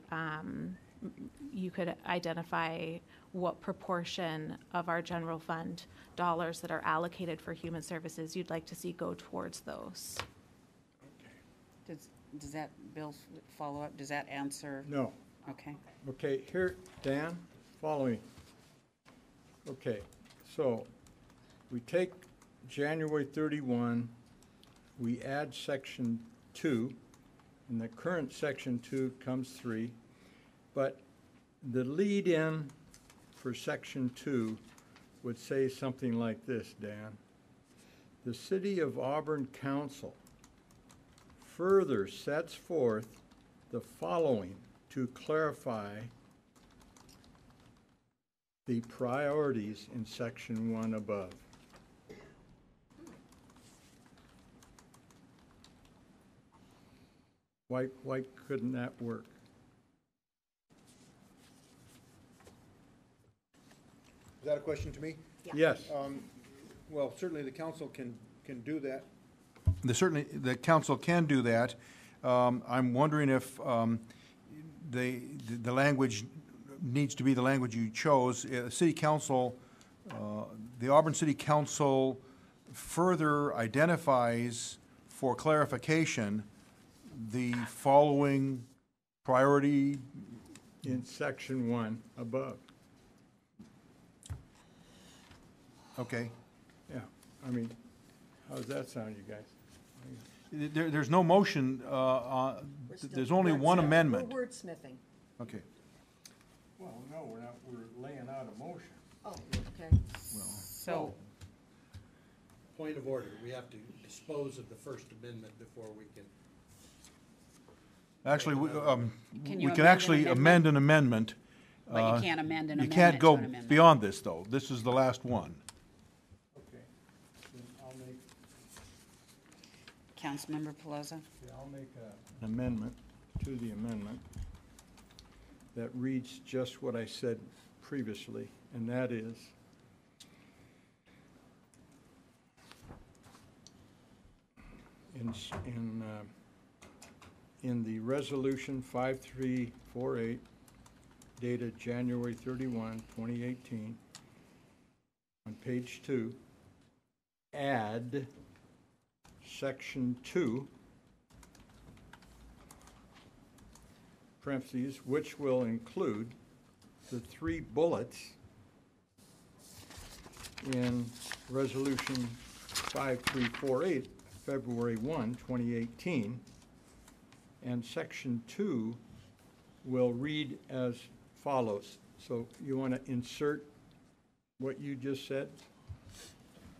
you could identify what proportion of our general fund dollars that are allocated for human services you'd like to see go towards those. Does that, Bill, follow up? Does that answer? No. Okay. Okay, here, Dan, follow me. Okay, so we take January 31, we add section 2, and the current section 2 comes 3, but the lead-in for section 2 would say something like this, Dan. The City of Auburn Council further sets forth the following to clarify the priorities in section 1 above. Why couldn't that work? Is that a question to me? Yeah. Yes. Well, certainly the council can do that. Certainly, the council can do that. I'm wondering if the language needs to be the language you chose. City Council, the Auburn City Council further identifies for clarification the following priority in section 1 above. Okay. Yeah, I mean, how does that sound, you guys? There's no motion, there's only one amendment. We're wordsmithing. Okay. Well, no, we're not, we're laying out a motion. Oh, okay. So, Point of order, we have to dispose of the First Amendment before we can. Actually, we you can amend actually an amend an amendment. But you can't amend an You amendment can't go to an amendment. beyond this, though. This is the last one. Okay, then I'll make, Councilmember Pelosi? yeah, I'll make an amendment to the amendment that reads just what I said previously, and that is, in the resolution 5348 dated January 31, 2018, on page 2, add section 2, parentheses, which will include the 3 bullets in resolution 5348, February 1, 2018, and section 2 will read as follows. So you want to insert what you just said?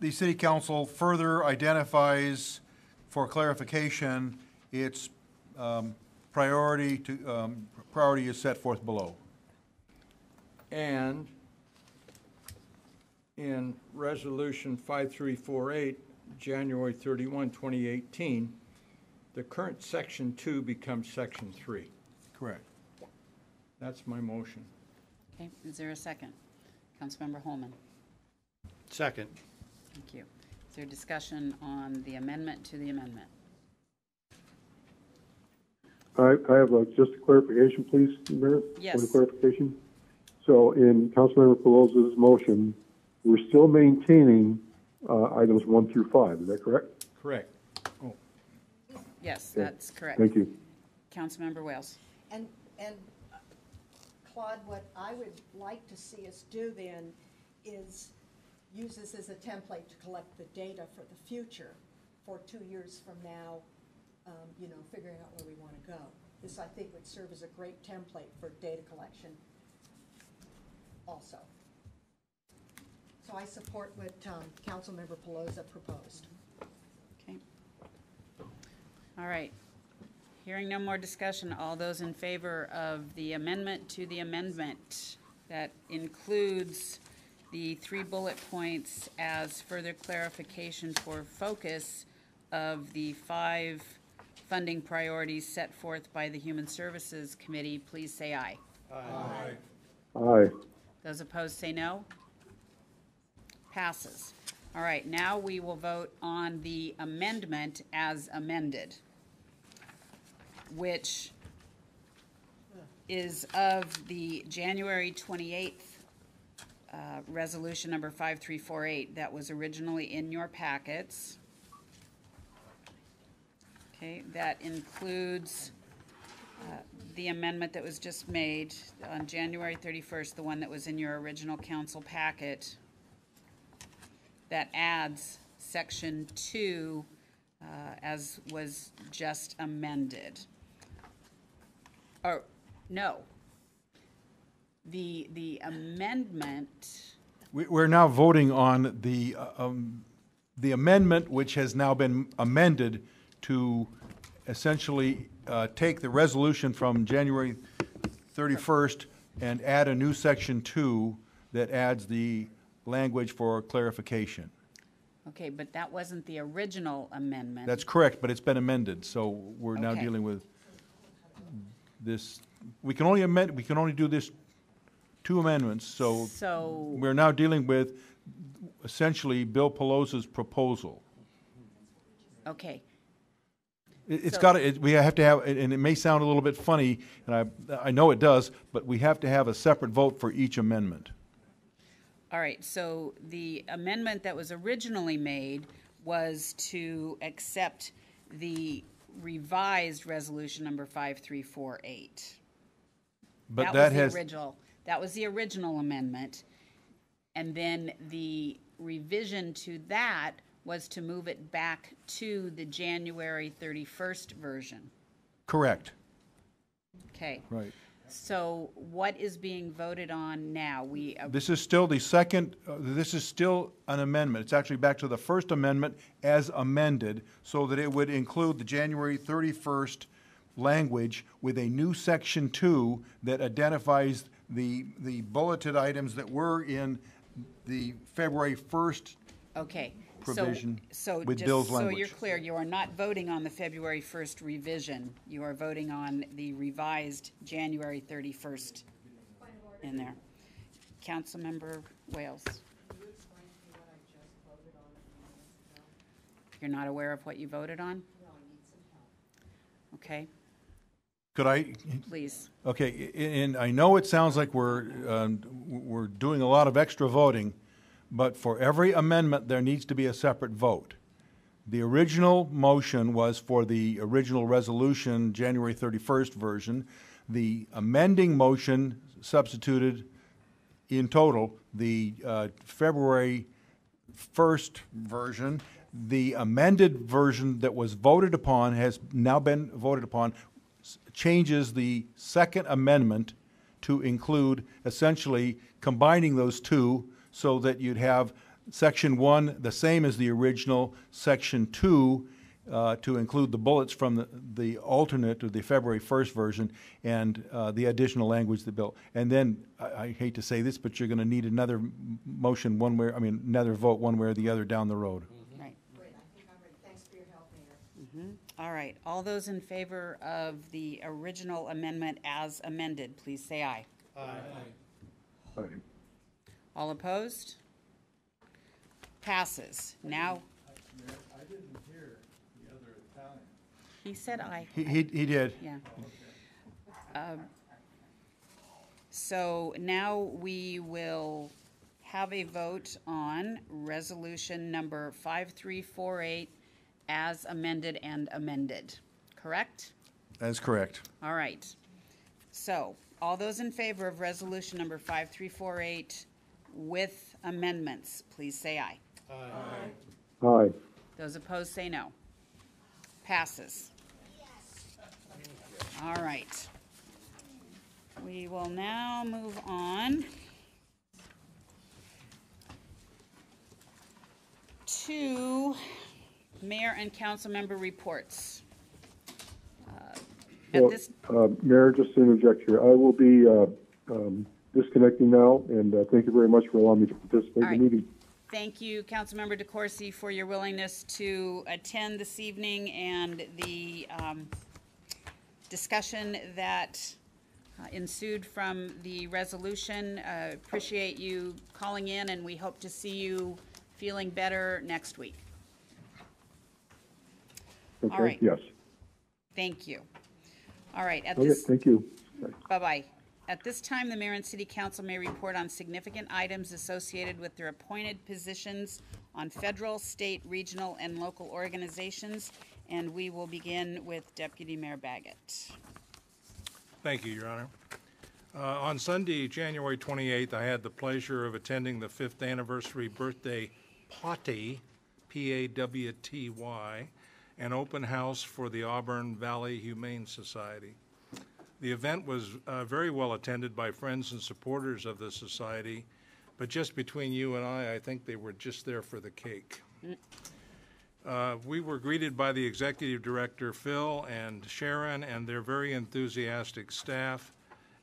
The City Council further identifies, for clarification, its priority is set forth below. And in resolution 5348, January 31, 2018, the current section 2 becomes section 3. Correct. That's my motion. Okay, is there a second? Councilmember Holman? Second. Thank you. Is there discussion on the amendment to the amendment? I have just a clarification, please, Mayor? Yes. Point of clarification. So in Councilmember Pelosi's motion, we're still maintaining items 1 through 5. Is that correct? Correct. Oh. Yes, Okay. that's correct. Thank you. Councilmember Wales? And Claude, what I would like to see us do then is use this as a template to collect the data for the future. for 2 years from now, you know, figuring out where we want to go. This, I think, would serve as a great template for data collection also. So I support what Councilmember Pelosi proposed. Okay. All right. Hearing no more discussion, all those in favor of the amendment to the amendment that includes the 3 bullet points as further clarification for focus of the 5 funding priorities set forth by the Human Services Committee, please say aye. Aye. Aye. Those opposed say no. Passes. All right, now we will vote on the amendment as amended, which is of the January 28th resolution number 5348 that was originally in your packets. Okay, that includes the amendment that was just made on January 31st, the one that was in your original council packet, that adds section 2 as was just amended. Or, no. The amendment. We're now voting on the amendment which has now been amended to essentially take the resolution from January 31st and add a new section 2 that adds the language for clarification. Okay, but that wasn't the original amendment. That's correct, but it's been amended, so we're now Okay. dealing with this. We can only amend, we can only do this 2 amendments, so we're now dealing with essentially Bill Pelosi's proposal. Okay. It's got to, we have to have, and it may sound a little bit funny, and I know it does, but we have to have a separate vote for each amendment. All right, so the amendment that was originally made was to accept the revised resolution number 5348. But that was the original amendment, and then the revision to that was to move it back to the January 31st version. Correct. Okay. Right. So what is being voted on now? This is still the second, this is still an amendment. It's actually back to the first amendment as amended, so that it would include the January 31st language with a new section 2 that identifies the bulleted items that were in the February 1st okay. provision So with just Bill's language. so you're clear, you are not voting on the February 1st revision. You are voting on the revised January 31st in there. Councilmember Wales. You're not aware of what you voted on? Okay. Could I? Please. Okay, and I know it sounds like we're doing a lot of extra voting, but for every amendment, there needs to be a separate vote. The original motion was for the original resolution, January 31st version. The amending motion substituted in total the February 1st version. The amended version that was voted upon has now been voted upon, changes the second amendment to include essentially combining those two so that you'd have section 1 the same as the original, section 2 to include the bullets from the alternate or the February 1st version, and the additional language that Bill. And then I hate to say this, but you're going to need another motion one way, another vote one way or the other down the road. Right. Great, I think I'm ready. Thanks for your help, Mayor. All right. All those in favor of the original amendment as amended, please say aye. Aye. All opposed? Passes. Now. I didn't hear the other Italian. He said aye. He did. Yeah. So now we will have a vote on resolution number 5348 as amended and amended, correct? That's correct. All right. So all those in favor of resolution number 5348 with amendments, please say aye. Aye. Those opposed say no. Passes. All right. We will now move on to mayor and council member reports. Mayor, just to interject here, I will be disconnecting now, and thank you very much for allowing me to participate in the meeting. Thank you, Councilmember DeCoursey, for your willingness to attend this evening and the discussion that ensued from the resolution. Appreciate you calling in, and we hope to see you feeling better next week. Okay. All right. Yes. Thank you. All right. Thank you. Bye-bye. At this time, the mayor and city council may report on significant items associated with their appointed positions on federal, state, regional, and local organizations, and we will begin with Deputy Mayor Baggett. Thank you, Your Honor. On Sunday, January 28th, I had the pleasure of attending the 5th anniversary birthday party, P-A-W-T-Y, an open house for the Auburn Valley Humane Society. The event was very well attended by friends and supporters of the society, but just between you and I think they were just there for the cake. We were greeted by the executive director, Phil, and Sharon, and their very enthusiastic staff,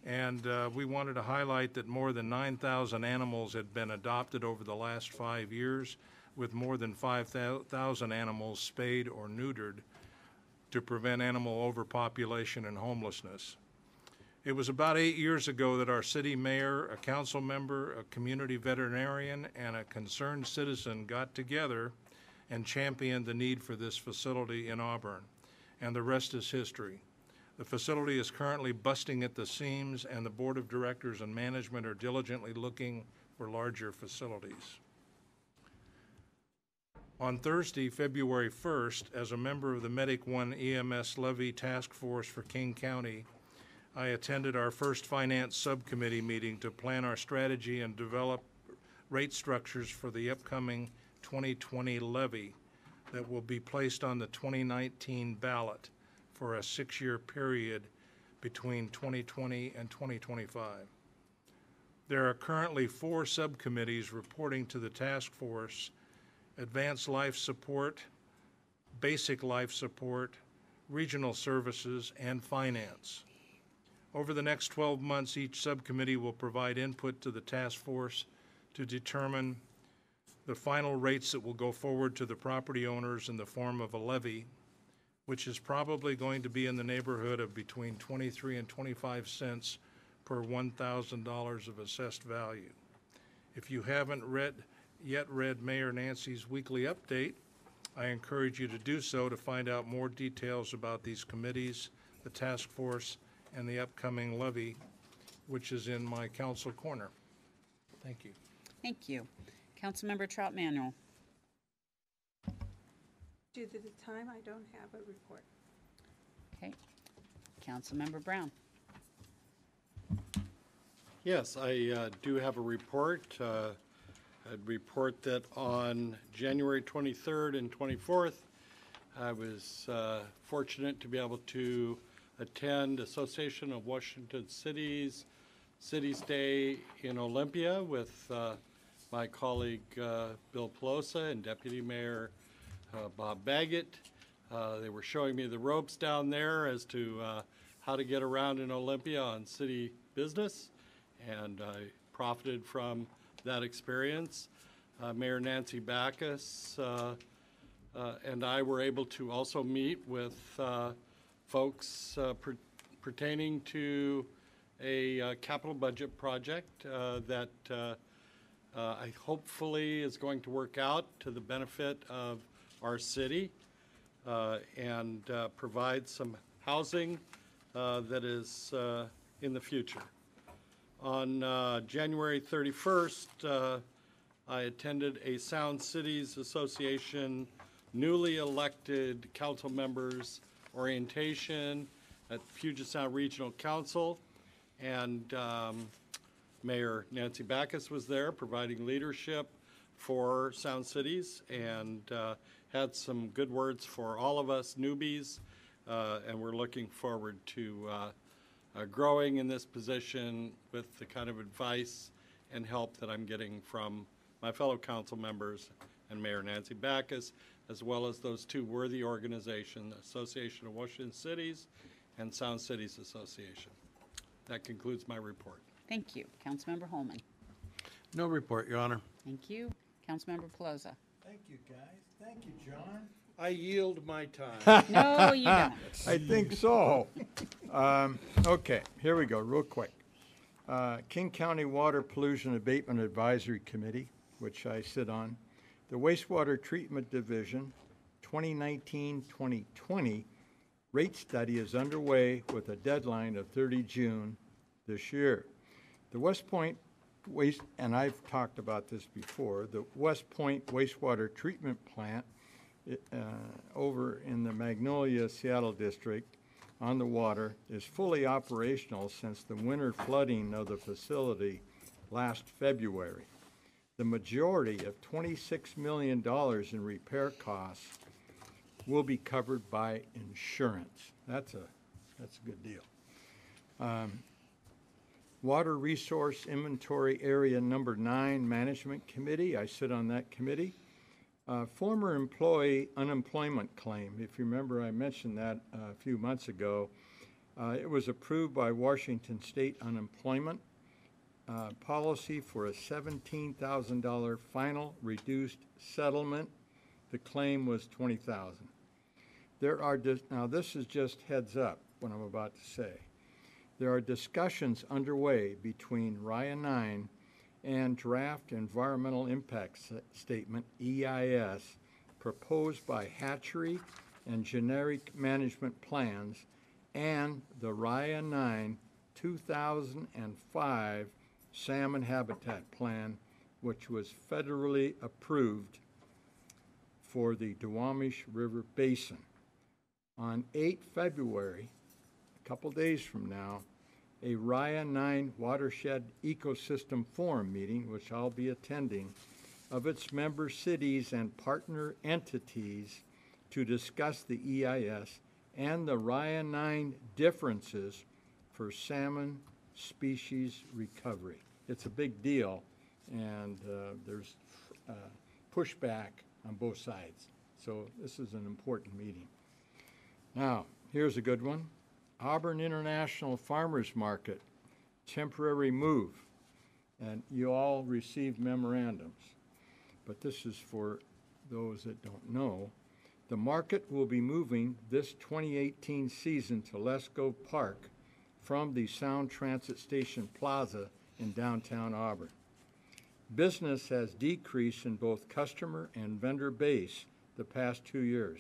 and we wanted to highlight that more than 9,000 animals had been adopted over the last 5 years, with more than 5,000 animals spayed or neutered to prevent animal overpopulation and homelessness. It was about 8 years ago that our city mayor, a council member, a community veterinarian, and a concerned citizen got together and championed the need for this facility in Auburn, and the rest is history. The facility is currently busting at the seams, and the board of directors and management are diligently looking for larger facilities. On Thursday, February 1st, as a member of the Medic One EMS Levy Task Force for King County, I attended our first finance subcommittee meeting to plan our strategy and develop rate structures for the upcoming 2020 levy that will be placed on the 2019 ballot for a 6-year period between 2020 and 2025. There are currently 4 subcommittees reporting to the task force: advanced life support, basic life support, regional services, and finance. Over the next 12 months, each subcommittee will provide input to the task force to determine the final rates that will go forward to the property owners in the form of a levy, which is probably going to be in the neighborhood of between 23 and 25 cents per $1,000 of assessed value. If you haven't yet read Mayor Nancy's weekly update, I encourage you to do so to find out more details about these committees, the task force, and the upcoming levy, which is in my council corner. Thank you. Thank you. Councilmember Trout-Manuel. Due to the time, I don't have a report. Okay. Councilmember Brown. Yes, I do have a report. I'd report that on January 23rd and 24th, I was fortunate to be able to attend Association of Washington Cities Day in Olympia with my colleague Bill Pelosa and Deputy Mayor Bob Baggett. They were showing me the ropes down there as to how to get around in Olympia on city business, and I profited from that experience. Mayor Nancy Backus and I were able to also meet with folks pertaining to a capital budget project that I hopefully is going to work out to the benefit of our city and provide some housing that is in the future. On January 31st, I attended a Sound Cities Association newly elected council members orientation at Puget Sound Regional Council, and Mayor Nancy Backus was there providing leadership for Sound Cities and had some good words for all of us newbies, and we're looking forward to growing in this position with the kind of advice and help that I'm getting from my fellow council members and Mayor Nancy Backus, as well as those two worthy organizations, Association of Washington Cities and Sound Cities Association. That concludes my report. Thank you. Councilmember Holman. No report, Your Honor. Thank you. Councilmember Pelosa. Thank you, guys. Thank you, John. I yield my time. No, you don't. I think so. Okay, here we go, real quick. King County Water Pollution Abatement Advisory Committee, which I sit on. The Wastewater Treatment Division 2019-2020 rate study is underway with a deadline of 30 June this year. The West Point Waste, and I've talked about this before, the West Point Wastewater Treatment Plant over in the Magnolia, Seattle district on the water is fully operational since the winter flooding of the facility last February. The majority of $26 million in repair costs will be covered by insurance. That's a good deal. Water Resource Inventory Area Number 9 Management Committee, I sit on that committee. Former employee unemployment claim, if you remember I mentioned that a few months ago. It was approved by Washington State Unemployment Policy for a $17,000 final reduced settlement. The claim was $20,000. There are, now this is just heads up what I'm about to say. There are discussions underway between RIA 9 and Draft Environmental Impact Statement, EIS, proposed by Hatchery and Generic Management Plans and the RIA 9 2005 Salmon Habitat Plan, which was federally approved for the Duwamish River Basin. On 8 February, a couple days from now, a RIA 9 Watershed Ecosystem Forum meeting, which I'll be attending, of its member cities and partner entities to discuss the EIS and the RIA 9 differences for salmon species recovery. It's a big deal, and there's pushback on both sides. So this is an important meeting. Now, here's a good one. Auburn International Farmers Market, temporary move. And you all received memorandums, but this is for those that don't know. The market will be moving this 2018 season to Lesko Park from the Sound Transit Station Plaza in downtown Auburn. Business has decreased in both customer and vendor base the past 2 years.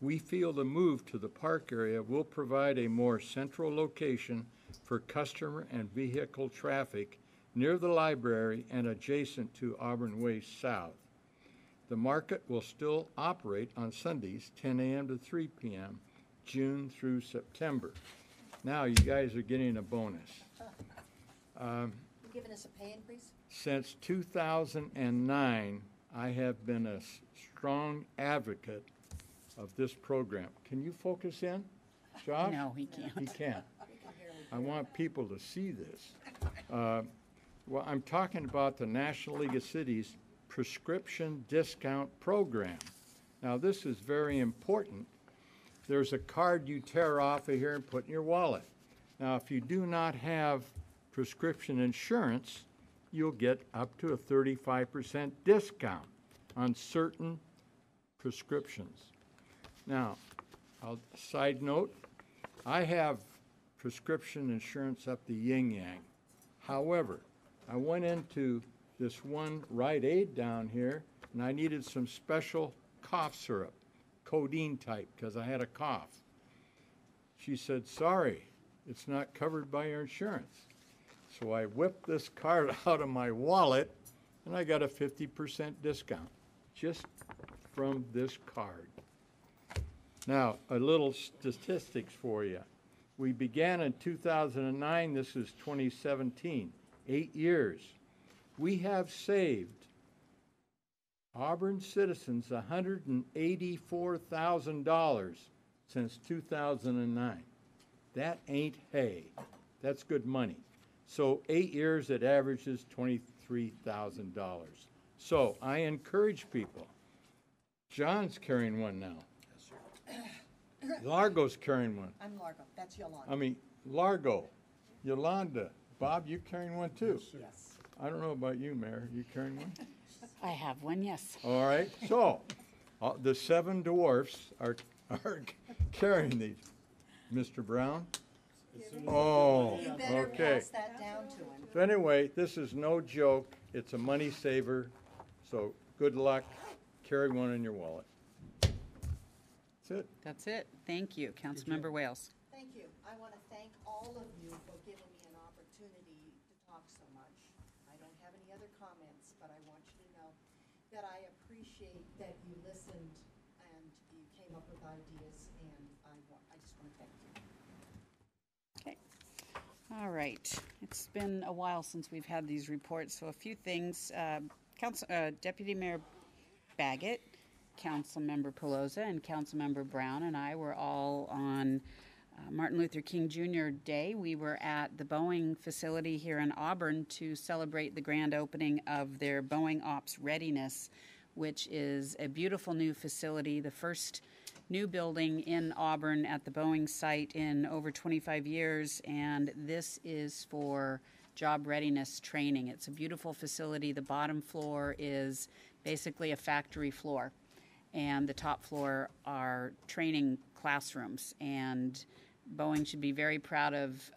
We feel the move to the park area will provide a more central location for customer and vehicle traffic near the library and adjacent to Auburn Way South. The market will still operate on Sundays, 10 a.m. to 3 p.m., June through September. Now you guys are getting a bonus. You giving us a pay increase? Since 2009, I have been a strong advocate of this program. Can you focus in, Josh? No, he can't. He can't. I want people to see this. Well, I'm talking about the National League of Cities prescription discount program. Now, this is very important. There's a card you tear off of here and put in your wallet. Now, if you do not have prescription insurance, you'll get up to a 35% discount on certain prescriptions. Now, side note, I have prescription insurance up the yin yang. However, I went into this one Rite Aid down here, and I needed some special cough syrup, codeine type, because I had a cough. She said, sorry, it's not covered by your insurance. So I whipped this card out of my wallet, and I got a 50% discount just from this card. Now, a little statistics for you. We began in 2009. This is 2017, 8 years. We have saved Auburn citizens $184,000 since 2009. That ain't hay. That's good money. So 8 years, it averages $23,000. So I encourage people. John's carrying one now. Largo's carrying one. I'm Largo. That's Yolanda. I mean, Largo, Yolanda, Bob, you carrying one too? Yes. I don't know about you, Mayor. You carrying one? I have one, yes. All right. So, the 7 dwarfs are carrying these. Mr. Brown? Oh, You better okay. pass that down to him. So anyway, this is no joke. It's a money saver. So good luck. Carry one in your wallet. That's it. That's it. Thank you, Councilmember Wales. Thank you. I want to thank all of you for giving me an opportunity to talk so much. I don't have any other comments, but I want you to know that I appreciate that you listened and you came up with ideas, and I just want to thank you. Okay. All right. It's been a while since we've had these reports, so a few things. Deputy Mayor Baggett, Councilmember Pelosa, and Councilmember Brown and I were all on Martin Luther King Jr. Day. We were at the Boeing facility here in Auburn to celebrate the grand opening of their Boeing Ops Readiness, which is a beautiful new facility, the first new building in Auburn at the Boeing site in over 25 years, and this is for job readiness training. It's a beautiful facility. The bottom floor is basically a factory floor, and the top floor are training classrooms, and Boeing should be very proud of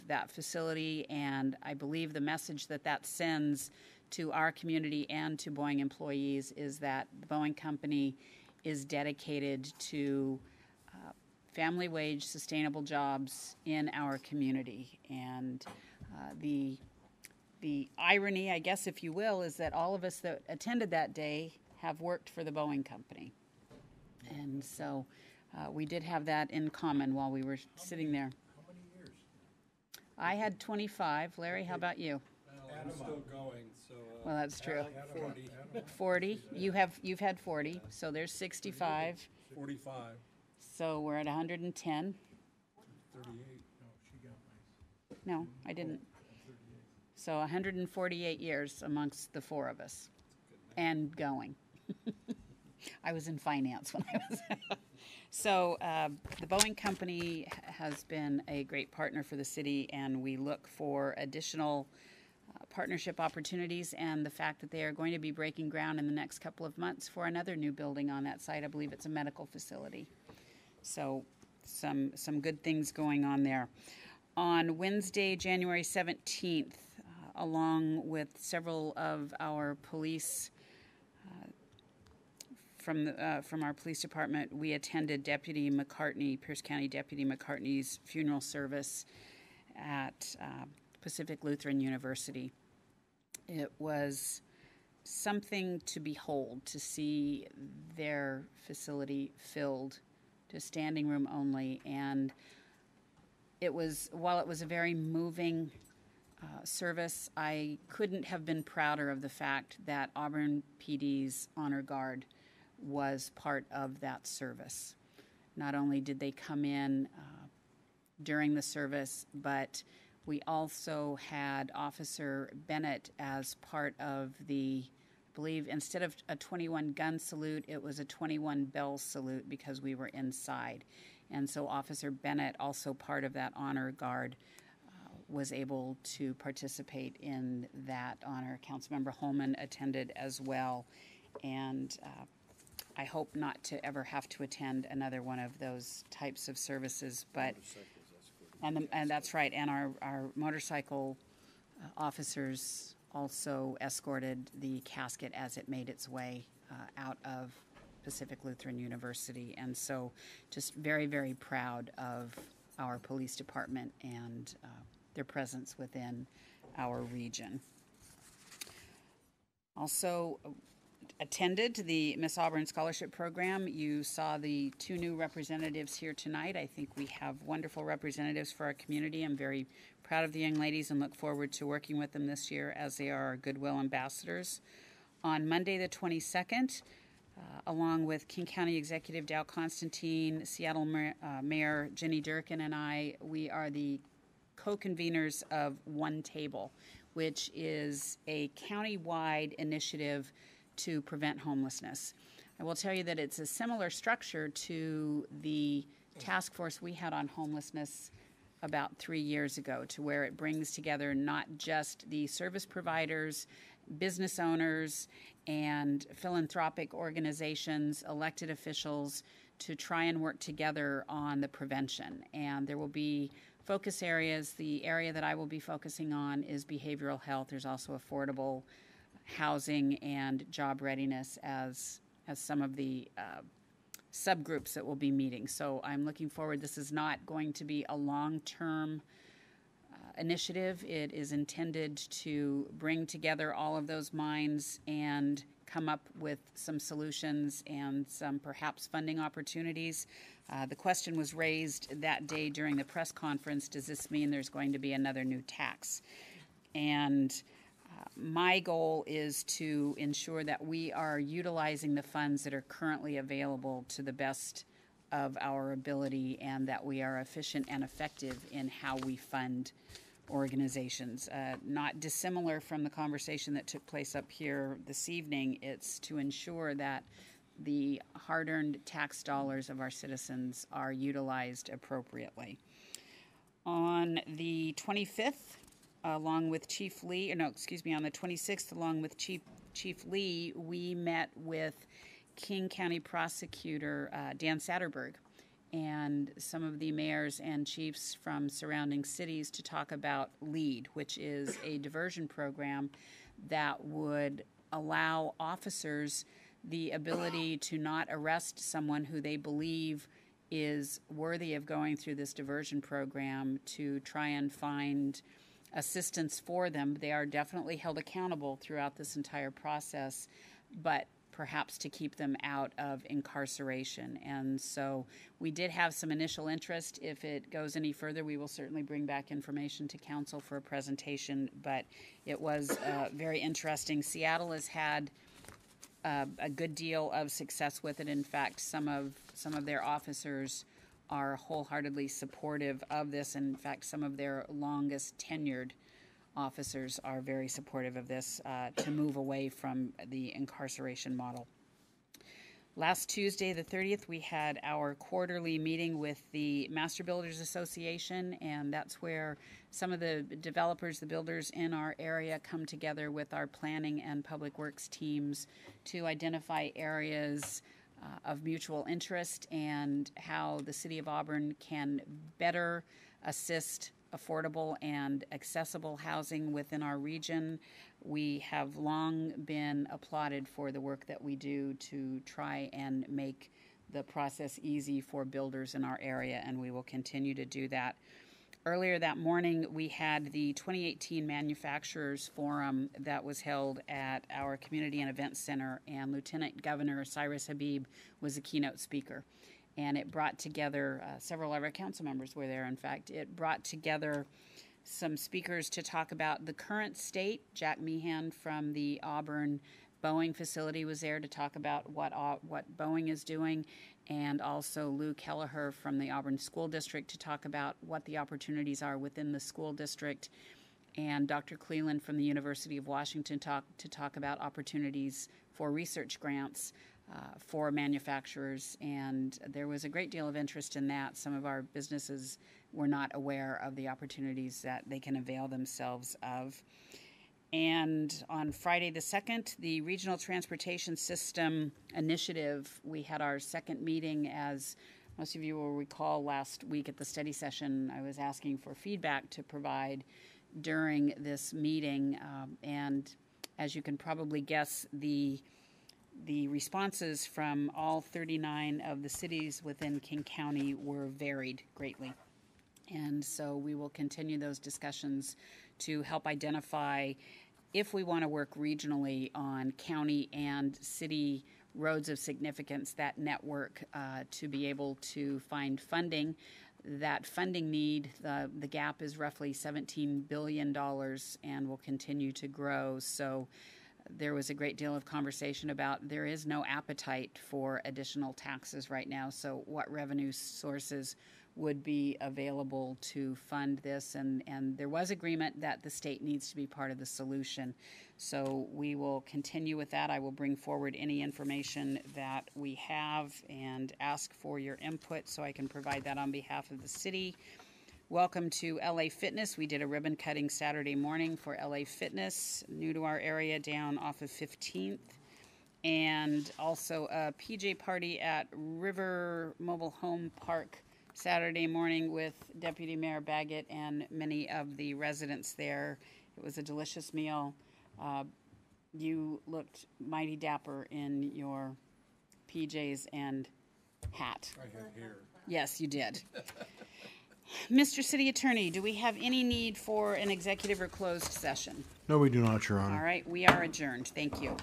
that facility, and I believe the message that that sends to our community and to Boeing employees is that the Boeing company is dedicated to family wage sustainable jobs in our community. And the irony, I guess, if you will, is that all of us that attended that day have worked for the Boeing company. And so we did have that in common while we were sitting there. How many years? I had 25. Larry, how about you? I'm still going, so. Well, that's true. 40. 40. You've had 40, so there's 65. 45. So we're at 110. 38. No, she got my. No, I didn't. So 148 years amongst the 4 of us, and going. I was in finance when I was. So the Boeing company has been a great partner for the city, and we look for additional partnership opportunities, and the fact that they are going to be breaking ground in the next couple of months for another new building on that site. I believe it's a medical facility. So some good things going on there. On Wednesday, January 17th, along with several of our police from our police department, we attended Deputy McCartney, Pierce County Deputy McCartney's funeral service at Pacific Lutheran University. It was something to behold, to see their facility filled to standing room only, and it was, while it was a very moving service, I couldn't have been prouder of the fact that Auburn PD's Honor Guard was part of that service. Not only did they come in during the service, but we also had Officer Bennett as part of the, I believe, instead of a 21 gun salute, it was a 21 bell salute because we were inside. And so Officer Bennett, also part of that honor guard, was able to participate in that honor. Councilmember Holman attended as well. And I hope not to ever have to attend another one of those types of services, but and that's right. And our motorcycle officers also escorted the casket as it made its way out of Pacific Lutheran University. And so just very, very proud of our police department and their presence within our region. Also attended the Miss Auburn Scholarship Program. You saw the 2 new representatives here tonight. I think we have wonderful representatives for our community. I'm very proud of the young ladies and look forward to working with them this year as they are our Goodwill ambassadors. On Monday, the 22nd, along with King County Executive Dow Constantine, Seattle Mayor Jenny Durkin, and I, we are the co-conveners of One Table, which is a county-wide initiative to prevent homelessness. I will tell you that it's a similar structure to the task force we had on homelessness about 3 years ago, to where it brings together not just the service providers, business owners, and philanthropic organizations, elected officials, to try and work together on the prevention. And there will be focus areas. The area that I will be focusing on is behavioral health. There's also affordable housing and job readiness as some of the subgroups that will be meeting. So I'm looking forward. This is not going to be a long-term initiative. It is intended to bring together all of those minds and come up with some solutions and some perhaps funding opportunities. The question was raised that day during the press conference, does this mean there's going to be another new tax? And my goal is to ensure that we are utilizing the funds that are currently available to the best of our ability, and that we are efficient and effective in how we fund organizations. Not dissimilar from the conversation that took place up here this evening, it's to ensure that the hard-earned tax dollars of our citizens are utilized appropriately. On the 25th, along with Chief Lee, on the 26th, along with Chief Lee, we met with King County Prosecutor Dan Satterberg and some of the mayors and chiefs from surrounding cities to talk about LEAD, which is a diversion program that would allow officers the ability to not arrest someone who they believe is worthy of going through this diversion program, to try and find assistance for them. They are definitely held accountable throughout this entire process, but perhaps to keep them out of incarceration. And so we did have some initial interest. If it goes any further, we will certainly bring back information to council for a presentation, but it was very interesting. Seattle has had a good deal of success with it. In fact, some of their officers are wholeheartedly supportive of this. In fact, some of their longest tenured officers are very supportive of this, to move away from the incarceration model. Last Tuesday, the 30th, we had our quarterly meeting with the Master Builders Association, and that's where some of the developers, the builders in our area, come together with our planning and public works teams to identify areas of mutual interest and how the City of Auburn can better assist affordable and accessible housing within our region. We have long been applauded for the work that we do to try and make the process easy for builders in our area, and we will continue to do that. Earlier that morning, we had the 2018 Manufacturers Forum that was held at our Community and Events Center, and Lieutenant Governor Cyrus Habib was the keynote speaker. And it brought together, several of our council members were there, in fact. It brought together some speakers to talk about the current state. Jack Meehan from the Auburn Boeing facility was there to talk about what Boeing is doing, and also Lou Kelleher from the Auburn School District to talk about what the opportunities are within the school district, and Dr. Cleland from the University of Washington to talk about opportunities for research grants for manufacturers, and there was a great deal of interest in that. Some of our businesses were not aware of the opportunities that they can avail themselves of. And on Friday the 2nd, the Regional Transportation System Initiative, we had our second meeting. As most of you will recall, last week at the study session, I was asking for feedback to provide during this meeting, and as you can probably guess, the responses from all 39 of the cities within King County were varied greatly. And so we will continue those discussions to help identify if we want to work regionally on county and city roads of significance, that network, to be able to find funding. That funding need, the gap is roughly $17 billion and will continue to grow. So there was a great deal of conversation about there is no appetite for additional taxes right now, so what revenue sources would be available to fund this, and there was agreement that the state needs to be part of the solution. So we will continue with that. I will bring forward any information that we have and ask for your input so I can provide that on behalf of the city. Welcome to LA Fitness. We did a ribbon cutting Saturday morning for LA Fitness, new to our area down off of 15th. And also a PJ party at River Mobile Home Park Saturday morning with Deputy Mayor Baggett and many of the residents there. It was a delicious meal. You looked mighty dapper in your PJs and hat. I had hair. Yes, you did. Mr. City Attorney, do we have any need for an executive or closed session? No, we do not, Your Honor. All right, we are adjourned. Thank you.